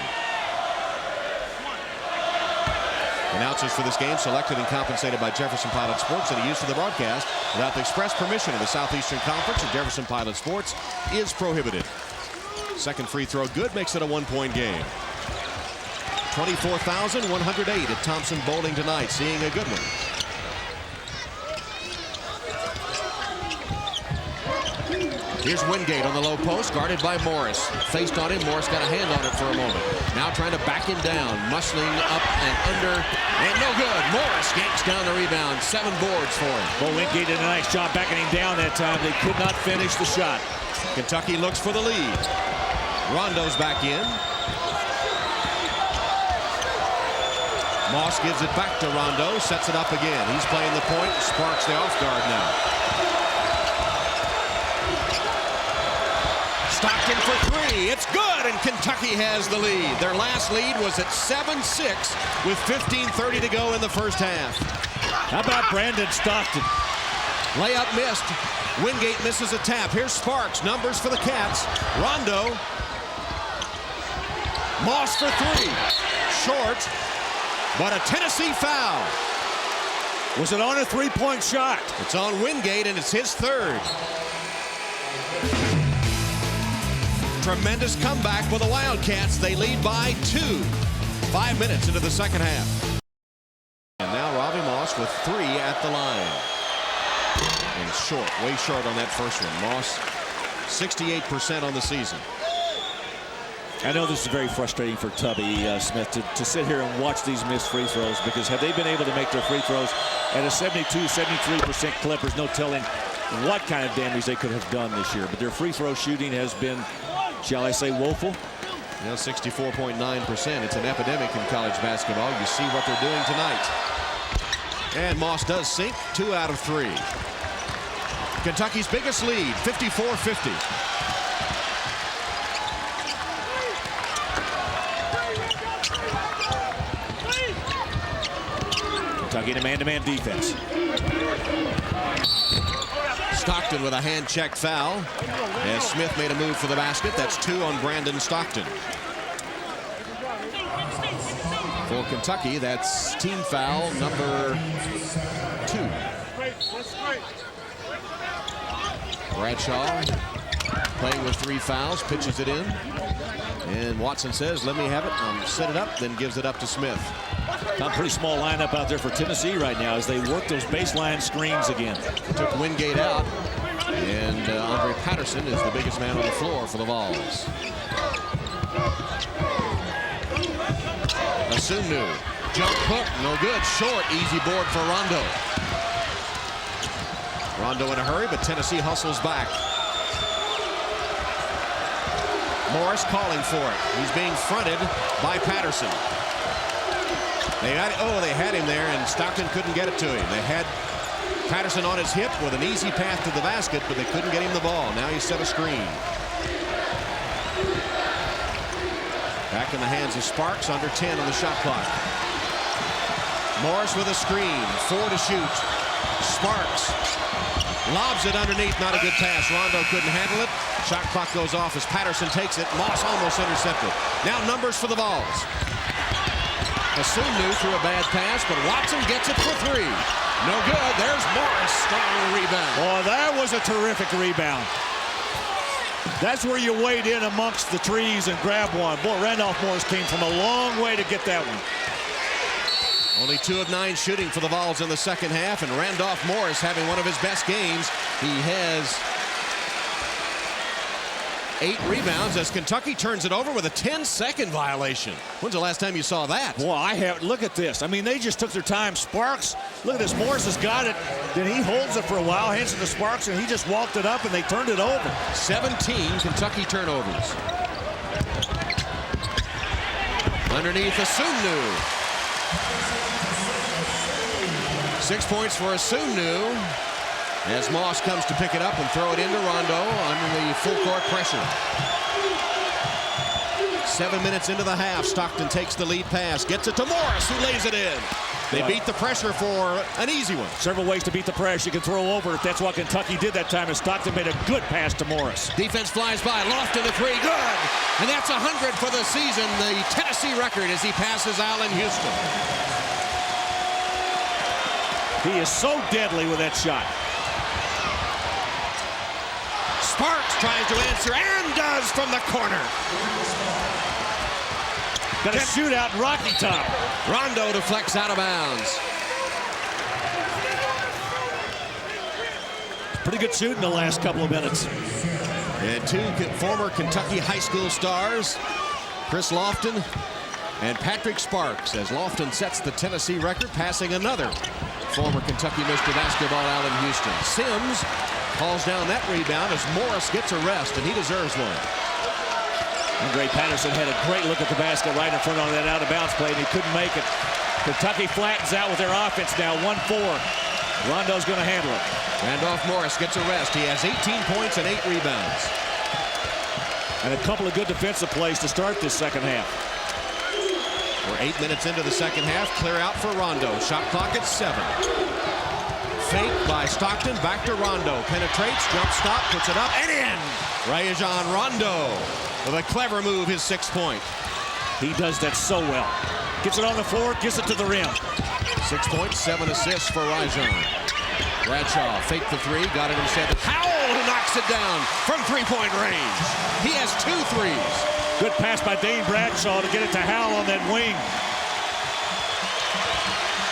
Announcers for this game selected and compensated by Jefferson Pilot Sports, and the use of the broadcast without the express permission of the Southeastern Conference and Jefferson Pilot Sports is prohibited. Second free throw good, makes it a 1-point game. 24,108 at Thompson Bowling tonight, seeing a good one. Here's Wingate on the low post, guarded by Morris. Faced on him, Morris got a hand on it for a moment. Now trying to back him down, muscling up and under, and no good. Morris yanks down the rebound, 7 boards for him. Well, Wingate did a nice job backing him down that time. They could not finish the shot. Kentucky looks for the lead. Rondo's back in. Moss gives it back to Rondo, sets it up again. He's playing the point. Sparks the off guard now. Stockton for three. It's good, and Kentucky has the lead. Their last lead was at 7-6 with 15:30 to go in the first half. How about Brandon Stockton? Layup missed. Wingate misses a tap. Here's Sparks. Numbers for the Cats. Rondo. Moss for three. Short. But a Tennessee foul. Was it on a three-point shot? It's on Wingate, and it's his third. Tremendous comeback for the Wildcats. They lead by 2. 5 minutes into the second half. And now Robbie Moss with 3 at the line. And short, way short on that first one. Moss, 68% on the season. I know this is very frustrating for Tubby Smith to sit here and watch these missed free throws, because had they been able to make their free throws at a 72-73% clip, there's no telling what kind of damage they could have done this year. But their free throw shooting has been, shall I say, woeful. You know, 64.9%. It's an epidemic in college basketball. You see what they're doing tonight. And Moss does sink 2 out of 3. Kentucky's biggest lead, 54-50. Kentucky in a man-to-man defense. Stockton with a hand check foul. As Smith made a move for the basket. That's 2 on Brandon Stockton. For Kentucky, that's team foul number 2. Bradshaw playing with 3 fouls, pitches it in. And Watson says, let me have it, set it up, then gives it up to Smith. Got a pretty small lineup out there for Tennessee right now as they work those baseline screens again. Took Wingate out, and Andre Patterson is the biggest man on the floor for the Vols. Asunu, jump hook, no good, short, easy board for Rondo. Rondo in a hurry, but Tennessee hustles back. Morris calling for it. He's being fronted by Patterson. They had him there, and Stockton couldn't get it to him. They had Patterson on his hip with an easy path to the basket, but they couldn't get him the ball. Now he set a screen. Back in the hands of Sparks, under 10 on the shot clock. Morris with a screen, 4 to shoot. Sparks lobs it underneath, not a good pass. Rondo couldn't handle it. Shot clock goes off as Patterson takes it. Moss almost intercepted. Now numbers for the Vols. Asunu threw a bad pass, but Watson gets it for 3. No good. There's Morris. Strong rebound. Oh, that was a terrific rebound. That's where you wade in amongst the trees and grab one. Boy, Randolph Morris came from a long way to get that one. Only 2 of 9 shooting for the Vols in the second half, and Randolph Morris having one of his best games. He has 8 rebounds as Kentucky turns it over with a 10-second violation. When's the last time you saw that? Boy, I have. Look at this. I mean, they just took their time. Sparks, look at this. Morris has got it. Then he holds it for a while, hands it to Sparks, and he just walked it up, and they turned it over. 17 Kentucky turnovers. Underneath Asunu. 6 points for Asunu as Moss comes to pick it up and throw it into Rondo under the full court pressure. 7 minutes into the half, Stockton takes the lead pass, gets it to Morris, who lays it in. They beat the pressure for an easy one. Several ways to beat the press. You can throw over. That's what Kentucky did that time, as Stockton made a good pass to Morris. Defense flies by. Lofton the 3. Good. And that's 100 for the season. The Tennessee record as he passes Allen Houston. He is so deadly with that shot. Sparks tries to answer and does from the corner. Got a shootout in Rocky Top. Rondo deflects out of bounds. Pretty good shooting the last couple of minutes. And 2 former Kentucky high school stars, Chris Lofton and Patrick Sparks, as Lofton sets the Tennessee record, passing another former Kentucky Mr. Basketball, Allen Houston. Sims calls down that rebound as Morris gets a rest, and he deserves one. Andre Patterson had a great look at the basket right in front of that out-of-bounds play, and he couldn't make it. Kentucky flattens out with their offense now, 1-4. Rondo's going to handle it. Randolph Morris gets a rest. He has 18 points and 8 rebounds. And a couple of good defensive plays to start this second half. We're 8 minutes into the second half. Clear out for Rondo. Shot clock at 7. Fake by Stockton. Back to Rondo. Penetrates. Jump stop. Puts it up and in. Rajon Rondo with a clever move. His 6th point. He does that so well. Gets it on the floor. Gets it to the rim. 6 points, 7 assists for Rajon. Bradshaw faked the 3. Got it instead. Howell who knocks it down from 3-point range. He has 2 threes. Good pass by Dane Bradshaw to get it to Howell on that wing.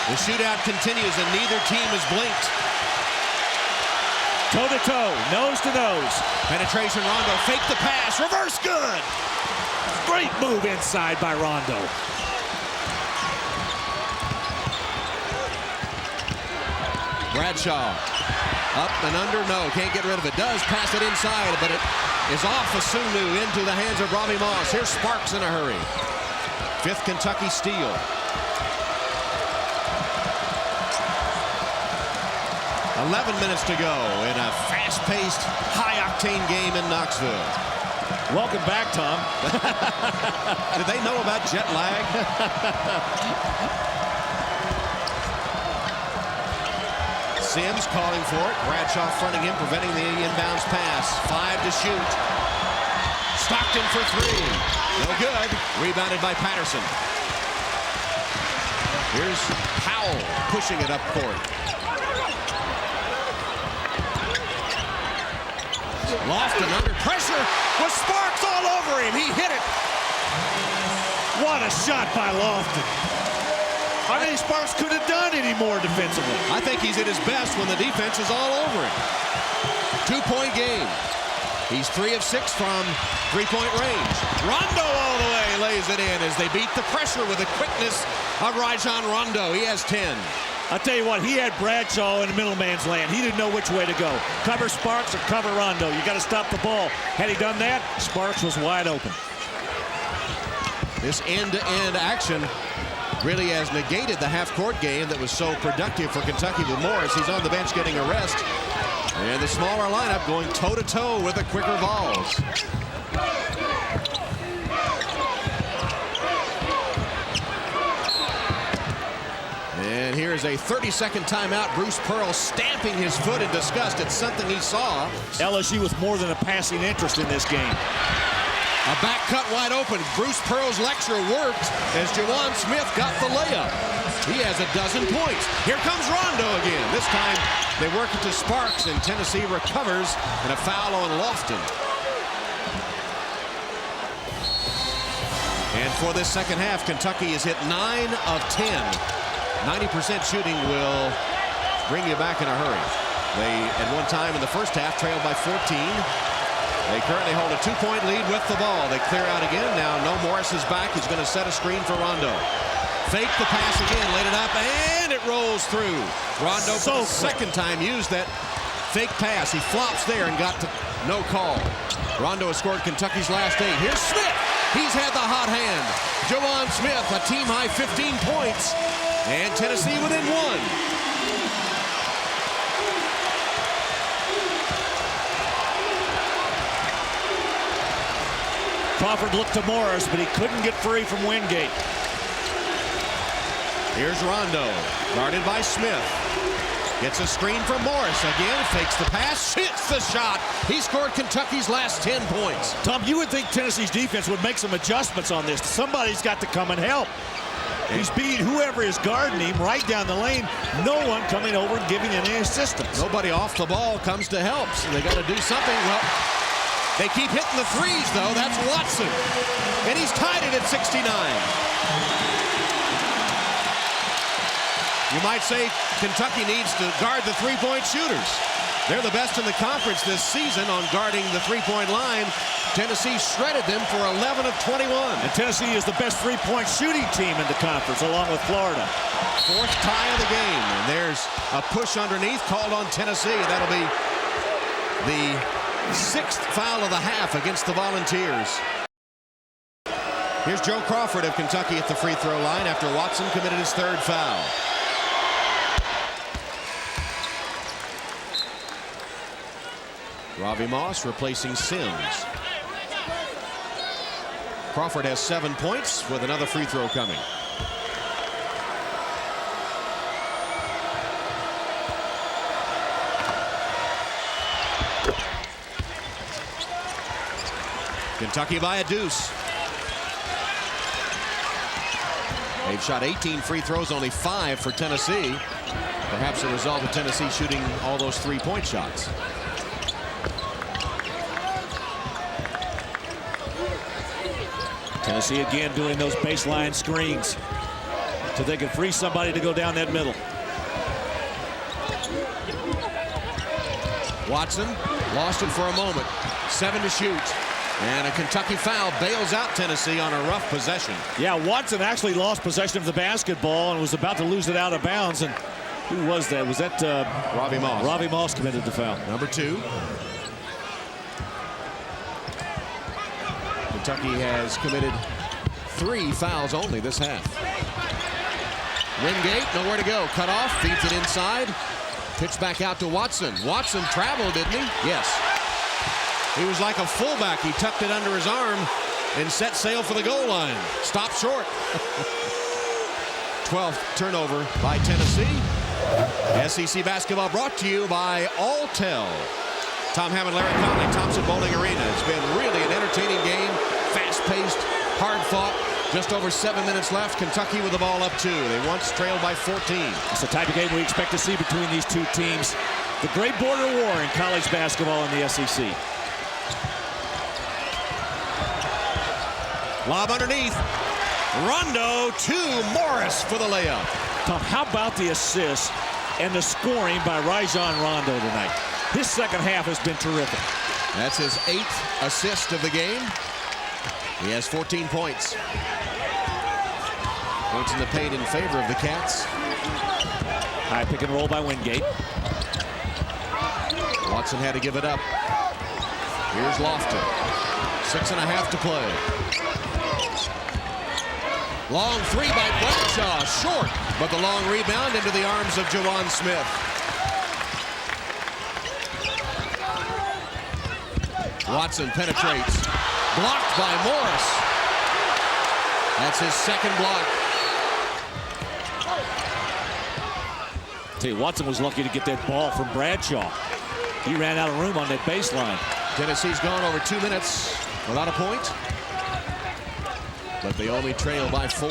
The shootout continues and neither team has blinked. Toe-to-toe, nose-to-nose. Penetration, Rondo, fake the pass, reverse good. Great move inside by Rondo. Bradshaw, up and under, no, can't get rid of it. Does pass it inside, but it is off Asunu into the hands of Robbie Moss. Here's Sparks in a hurry. 5th Kentucky steal. 11 minutes to go in a fast-paced, high-octane game in Knoxville. Welcome back, Tom. Did they know about jet lag? Sims calling for it. Bradshaw fronting him, preventing the inbounds pass. 5 to shoot. Stockton for 3. No good. Rebounded by Patterson. Here's Howell pushing it up court. Lofton under pressure with Sparks all over him. He hit it. What a shot by Lofton. I think Sparks could have done any more defensively. I think he's at his best when the defense is all over him. 2-point game. He's 3 of 6 from 3-point range. Rondo all the way lays it in as they beat the pressure with the quickness of Rajon Rondo. He has 10. I'll tell you what, he had Bradshaw in middle man's land. He didn't know which way to go. Cover Sparks or cover Rondo. You got to stop the ball. Had he done that, Sparks was wide open. This end-to-end action really has negated the half-court game that was so productive for Kentucky with Morris. He's on the bench getting a rest. And the smaller lineup going toe-to-toe with the quicker balls. And here's a 30-second timeout. Bruce Pearl stamping his foot in disgust at something he saw. LSU with more than a passing interest in this game. A back cut wide open. Bruce Pearl's lecture worked as Juwan Smith got the layup. He has a dozen points. Here comes Rondo again. This time they work it to Sparks and Tennessee recovers and a foul on Lofton. And for this second half, Kentucky has hit 9 of 10. 90% shooting will bring you back in a hurry. They, at one time in the first half, trailed by 14. They currently hold a 2-point lead with the ball. They clear out again. Now, no Morris is back. He's going to set a screen for Rondo. Fake the pass again, laid it up, and it rolls through. Rondo, for the second time, used that fake pass. He flops there and got to no call. Rondo has scored Kentucky's last 8. Here's Smith. He's had the hot hand. Juwan Smith, a team-high 15 points. And Tennessee within 1. Crawford looked to Morris, but he couldn't get free from Wingate. Here's Rondo, guarded by Smith. Gets a screen from Morris. Again, fakes the pass, hits the shot. He scored Kentucky's last 10 points. Tom, you would think Tennessee's defense would make some adjustments on this. Somebody's got to come and help. He's beating whoever is guarding him right down the lane. No one coming over and giving any assistance. Nobody off the ball comes to help, so they got to do something. Well, they keep hitting the threes, though. That's Watson. And he's tied it at 69. You might say Kentucky needs to guard the three-point shooters. They're the best in the conference this season on guarding the three-point line. Tennessee shredded them for 11 of 21. And Tennessee is the best three-point shooting team in the conference, along with Florida. 4th tie of the game. And there's a push underneath called on Tennessee. That'll be the 6th foul of the half against the Volunteers. Here's Joe Crawford of Kentucky at the free throw line after Watson committed his third foul. Ravi Moss replacing Sims. Crawford has 7 points with another free throw coming. Kentucky by a deuce. They've shot 18 free throws, only 5 for Tennessee. Perhaps a result of Tennessee shooting all those three-point shots. Tennessee again doing those baseline screens so they can free somebody to go down that middle. Watson lost it for a moment. 7 to shoot. And a Kentucky foul bails out Tennessee on a rough possession. Yeah, Watson actually lost possession of the basketball and was about to lose it out of bounds. And who was that? Was that Ravi Moss? Ravi Moss committed the foul. Number 2. Kentucky has committed 3 fouls only this half. Wingate, nowhere to go. Cut off, feeds it inside. Pitch back out to Watson. Watson traveled, didn't he? Yes. He was like a fullback. He tucked it under his arm and set sail for the goal line. Stopped short. 12th turnover by Tennessee. SEC basketball brought to you by Alltel. Tom Hammond, Larry Conley, Thompson Bowling Arena. It's been really an entertaining game. Fast-paced, hard-fought. Just over 7 minutes left. Kentucky with the ball up 2. They once trailed by 14. It's the type of game we expect to see between these two teams. The great border war in college basketball in the SEC. Lob underneath. Rondo to Morris for the layup. Tom, how about the assist and the scoring by Rajon Rondo tonight? His second half has been terrific. That's his 8th assist of the game. He has 14 points. Points in the paint in favor of the Cats. High pick and roll by Wingate. Watson had to give it up. Here's Lofton. 6.5 to play. Long 3 by Bradshaw. Short, but the long rebound into the arms of Jawan Smith. Watson penetrates. Blocked by Morris. That's his second block. Tell you, Watson was lucky to get that ball from Bradshaw. He ran out of room on that baseline. Tennessee's gone over 2 minutes without a point, but they only trail by 4.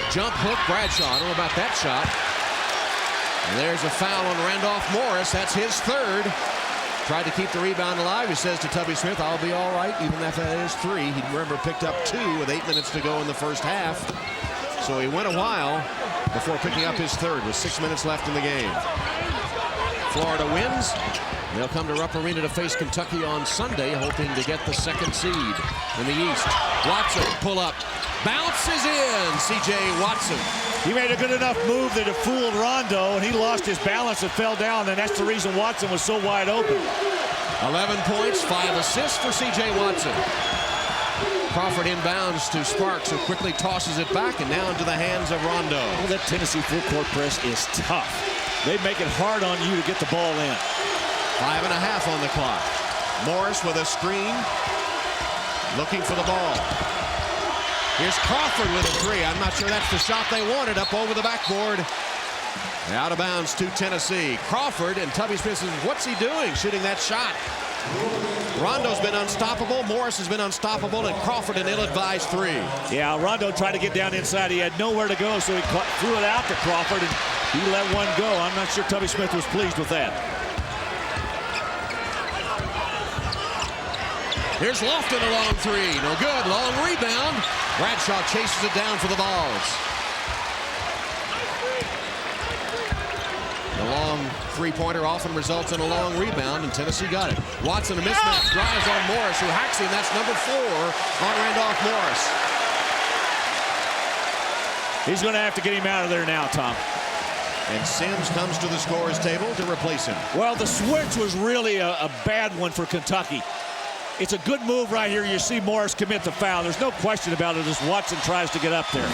Jump hook Bradshaw. I don't know about that shot. And there's a foul on Randolph Morris. That's his 3rd. Tried to keep the rebound alive. He says to Tubby Smith, "I'll be all right, even if that is 3. He, remember, picked up 2 with 8 minutes to go in the first half. So he went a while before picking up his 3rd with 6 minutes left in the game. Florida wins. They'll come to Rupp Arena to face Kentucky on Sunday, hoping to get the 2nd seed in the East. Watson, pull up. Bounces in. C.J. Watson. He made a good enough move that it fooled Rondo, and he lost his balance and fell down, and that's the reason Watson was so wide open. 11 points, 5 assists for C.J. Watson. Crawford inbounds to Sparks, who quickly tosses it back, and now into the hands of Rondo. Well, that Tennessee full court press is tough. They make it hard on you to get the ball in. 5.5 on the clock. Morris with a screen, looking for the ball. Here's Crawford with a 3. I'm not sure that's the shot they wanted. Up over the backboard. Out of bounds to Tennessee. Crawford, and Tubby Smith says, what's he doing shooting that shot? Rondo's been unstoppable. Morris has been unstoppable, and Crawford an ill-advised 3. Yeah, Rondo tried to get down inside. He had nowhere to go, so he threw it out to Crawford, and he let one go. I'm not sure Tubby Smith was pleased with that. Here's Lofton, a long 3. No good. Long rebound. Bradshaw chases it down for the balls. The long three-pointer often results in a long rebound, and Tennessee got it. Watson, a mismatch, drives on Morris, who hacks him. That's number 4 on Randolph Morris. He's going to have to get him out of there now, Tom. And Sims comes to the scorer's table to replace him. Well, the switch was really a bad one for Kentucky. It's a good move right here. You see Morris commit the foul. There's no question about it as Watson tries to get up there.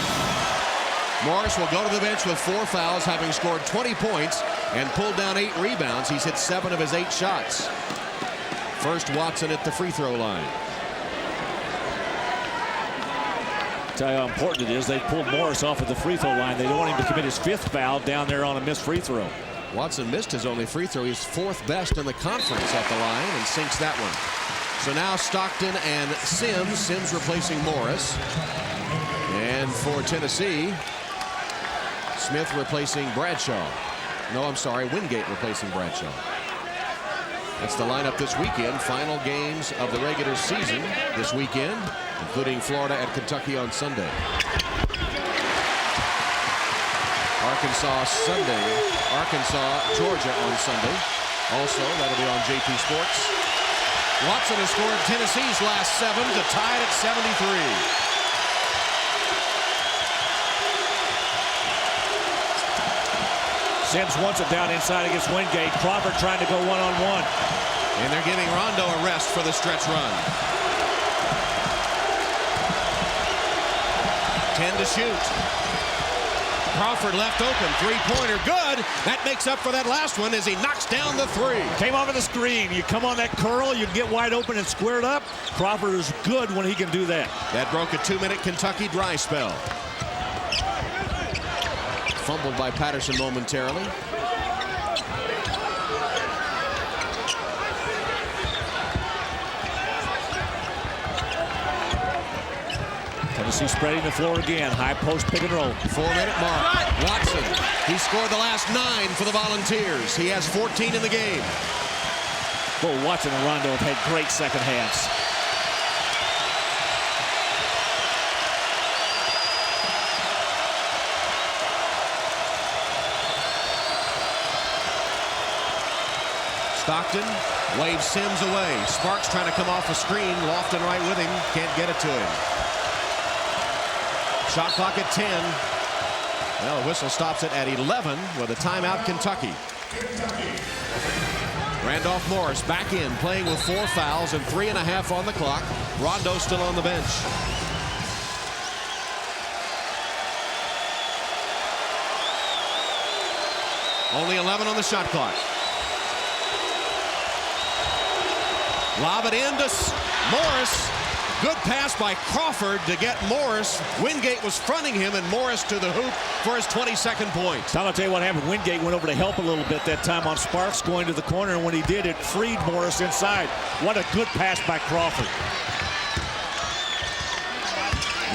Morris will go to the bench with 4 fouls, having scored 20 points and pulled down 8 rebounds. He's hit 7 of his 8 shots. First, Watson at the free throw line. Tell you how important it is. They pulled Morris off at the free throw line. They don't want him to commit his 5th foul down there on a missed free throw. Watson missed his only free throw. He's 4th best in the conference at the line and sinks that one. So now Stockton and Sims. Sims replacing Morris. And for Tennessee, Smith replacing Bradshaw. No, I'm sorry, Wingate replacing Bradshaw. That's the lineup this weekend. Final games of the regular season this weekend, including Florida at Kentucky on Sunday. Arkansas Sunday. Arkansas, Georgia on Sunday. Also, that'll be on JP Sports. Watson has scored Tennessee's last 7 to tie it at 73. Sims wants it down inside against Wingate. Crawford trying to go one-on-one. And they're giving Rondo a rest for the stretch run. 10 to shoot. Crawford left open. 3-pointer good. That makes up for that last one as he knocks down the 3. Came over the screen. You come on that curl, you get wide open and squared up. Crawford is good when he can do that. That broke a 2-minute Kentucky dry spell. Fumbled by Patterson momentarily. Tennessee spreading the floor again. High post pick and roll. 4-minute mark. Watson. He scored the last 9 for the Volunteers. He has 14 in the game. Both Watson and Rondo have had great second halves. Stockton waves Sims away. Sparks trying to come off a screen. Lofton right with him. Can't get it to him. Shot clock at 10. Well, the whistle stops it at 11 with a timeout, Kentucky. Randolph Morris back in, playing with 4 fouls and 3.5 on the clock. Rondo still on the bench. Only 11 on the shot clock. Lob it in to Morris. Good pass by Crawford to get Morris. Wingate was fronting him, and Morris to the hoop for his 22nd point. I'll tell you what happened. Wingate went over to help a little bit that time on Sparks going to the corner, and when he did, it freed Morris inside. What a good pass by Crawford.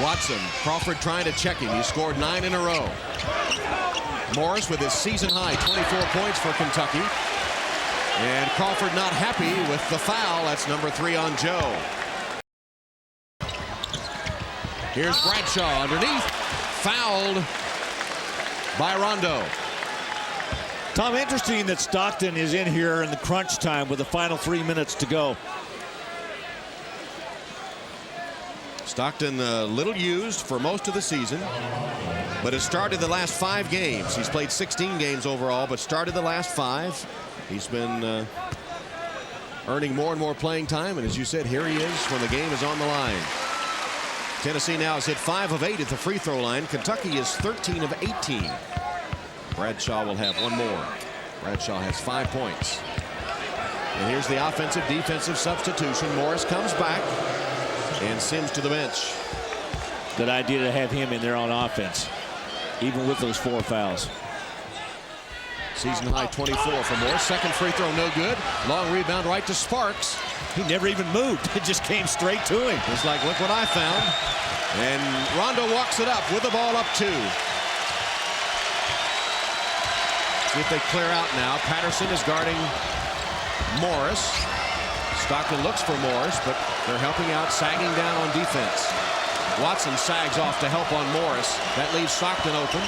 Watson, Crawford trying to check him. He scored 9 in a row. Morris with his season high 24 points for Kentucky. And Crawford not happy with the foul. That's number 3 on Joe. Here's Bradshaw underneath. Fouled by Rondo. Tom, interesting that Stockton is in here in the crunch time with the final 3 minutes to go. Stockton little used for most of the season, but has started the last 5 games. He's played 16 games overall, but started the last 5. He's been earning more and more playing time, and as you said, here he is when the game is on the line. Tennessee now has hit 5 of 8 at the free throw line. Kentucky is 13 of 18. Bradshaw will have 1 more. Bradshaw has 5 points. And here's the offensive defensive substitution. Morris comes back and Sims to the bench. Good idea to have him in there on offense, even with those 4 fouls. Season high 24 for Morris. Second free throw no good. Long rebound right to Sparks. He never even moved. It just came straight to him. It's like, look what I found. And Rondo walks it up with the ball up 2. See if they clear out now. Patterson is guarding Morris. Stockton looks for Morris, but they're helping out, sagging down on defense. Watson sags off to help on Morris. That leaves Stockton open.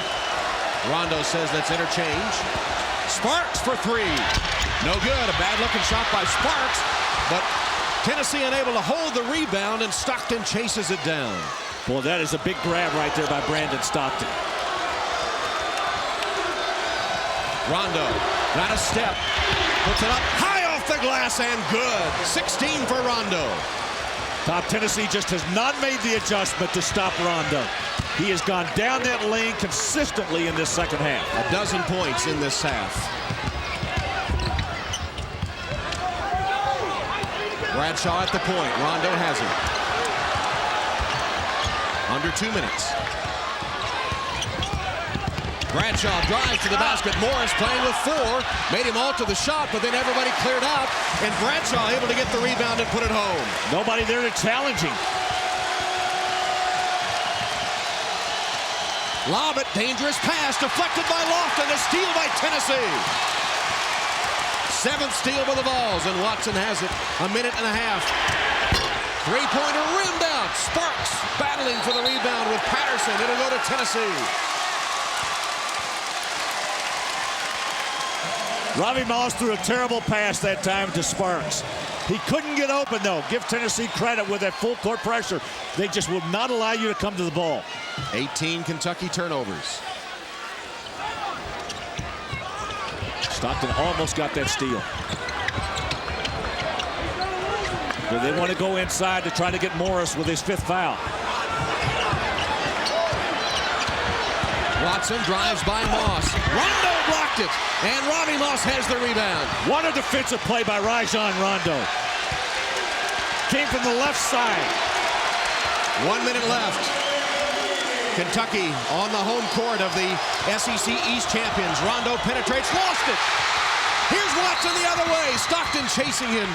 Rondo says let's interchange. Sparks for 3. No good. A bad looking shot by Sparks, but Tennessee unable to hold the rebound, and Stockton chases it down. Well, that is a big grab right there by Brandon Stockton. Rondo got a step, puts it up high off Off the glass and good. 16 for Rondo. Top Tennessee just has not made the adjustment to stop Rondo. He has gone down that lane consistently in this second half. A dozen points in this half. Bradshaw at the point. Rondo has it. Under 2 minutes. Bradshaw drives to the basket. Morris playing with 4. Made him alter the shot, but then everybody cleared out. And Bradshaw able to get the rebound and put it home. Nobody there to challenge him. Lob it. Dangerous pass. Deflected by Lofton. A steal by Tennessee. 7th steal by the Vols. And Watson has it. A minute and a half. Three-pointer rimmed out. Sparks battling for the rebound with Patterson. It'll go to Tennessee. Robbie Moss threw a terrible pass that time to Sparks. He couldn't get open, though. Give Tennessee credit with that full court pressure. They just will not allow you to come to the ball. 18 Kentucky turnovers. Stockton almost got that steal. But they want to go inside to try to get Morris with his 5th foul. Watson drives by Moss. Rondo blocked it. And Robbie Moss has the rebound. What a defensive play by Rajon Rondo. Came from the left side. 1 minute left. Kentucky on the home court of the SEC East champions. Rondo penetrates, lost it. Here's Watson the other way. Stockton chasing him.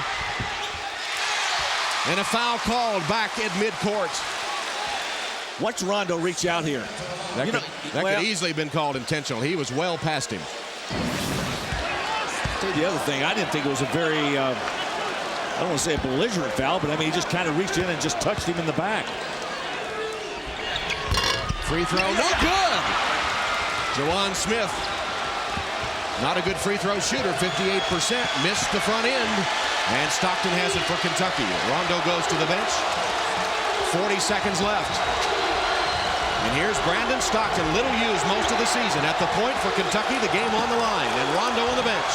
And a foul called back at midcourt. Watch Rondo reach out here. That could easily have been called intentional. He was well past him. I'll tell you the other thing, I didn't think it was a very, I don't want to say a belligerent foul, but I mean, he just kind of reached in and just touched him in the back. Free throw, no good. Jawan Smith, not a good free throw shooter, 58%, missed the front end. And Stockton has it for Kentucky. Rondo goes to the bench. 40 seconds left. And here's Brandon Stockton, little used most of the season. At the point for Kentucky, the game on the line. And Rondo on the bench.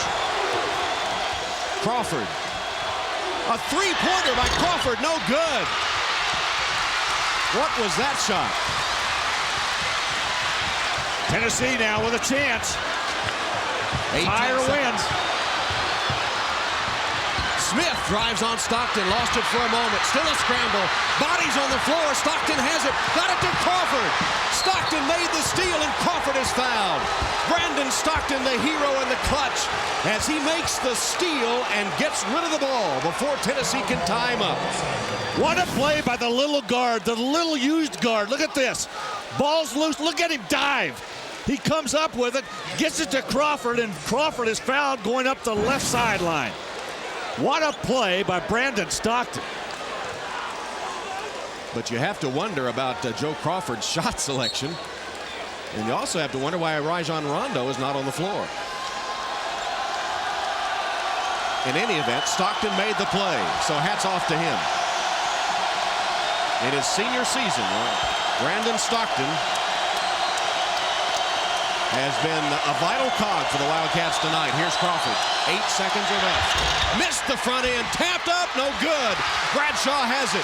Crawford. A three-pointer by Crawford, no good. What was that shot? Tennessee now with a chance. Higher wins. Smith drives on Stockton, lost it for a moment. Still a scramble. Bodies on the floor. Stockton has it. Got it to Crawford. Stockton made the steal, and Crawford is fouled. Brandon Stockton, the hero in the clutch, as he makes the steal and gets rid of the ball before Tennessee can tie him up. What a play by the little guard, the little used guard. Look at this. Ball's loose. Look at him dive. He comes up with it, gets it to Crawford, and Crawford is fouled going up the left sideline. What a play by Brandon Stockton. But you have to wonder about Joe Crawford's shot selection. And you also have to wonder why Rajon Rondo is not on the floor. In any event, Stockton made the play, so hats off to him. In his senior season, Brandon Stockton has been a vital cog for the Wildcats tonight. Here's Crawford. 8 seconds are left. Missed the front end. Tapped up. No good. Bradshaw has it.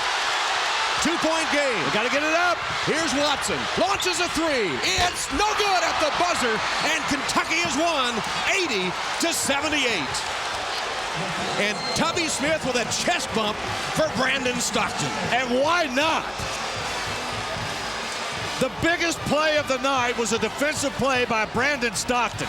2-point game. We got to get it up. Here's Watson. Launches a three. It's no good at the buzzer. And Kentucky has won 80-78. And Tubby Smith with a chest bump for Brandon Stockton. And why not? The biggest play of the night was a defensive play by Brandon Stockton.